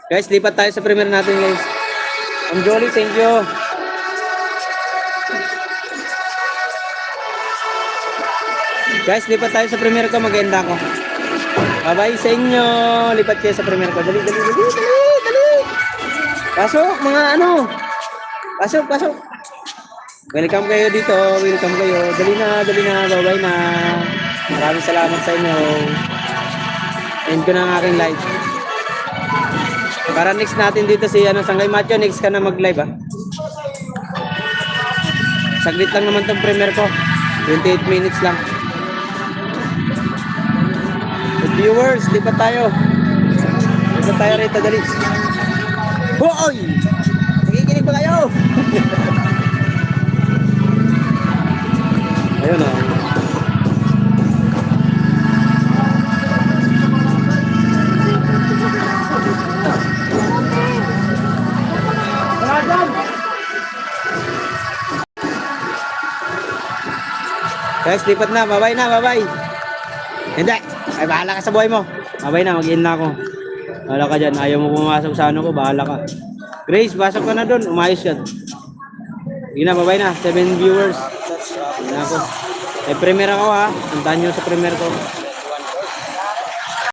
Guys, lipat tayo sa premiere natin, guys. Ma'am Jolie, thank you. Guys, lipat tayo sa premiere ko, mag-enda ko. Bye-bye sa inyo. Lipat kayo sa premiere ko. Dali. Pasok, mga ano. Pasok. Welcome kayo dito. Welcome kayo. Dali na. Bye-bye na. Maraming salamat sa inyo. End ko na ang aking live. Para next natin dito si Sangay Macho. Next ka na mag-live, ha. Saglit lang naman tong premiere ko. 28 minutes lang. Viewers, lipat tayo. Lipat tayo rito, dali. Hoy! Nakikinig ba kayo? Ayun o. Guys, lipat na. Bye-bye. Hindi. Ay, bahala ka sa buhay mo. Bye na, mag-in na ako. Bahala ka dyan. Ayaw mo pumasok sa ano ko, bahala ka. Grace, pasok ka na doon. Umayos yan. Sige na, bye na. 7 viewers. Sige na ako. May premiere ako ha. Puntahan nyo sa premiere ko.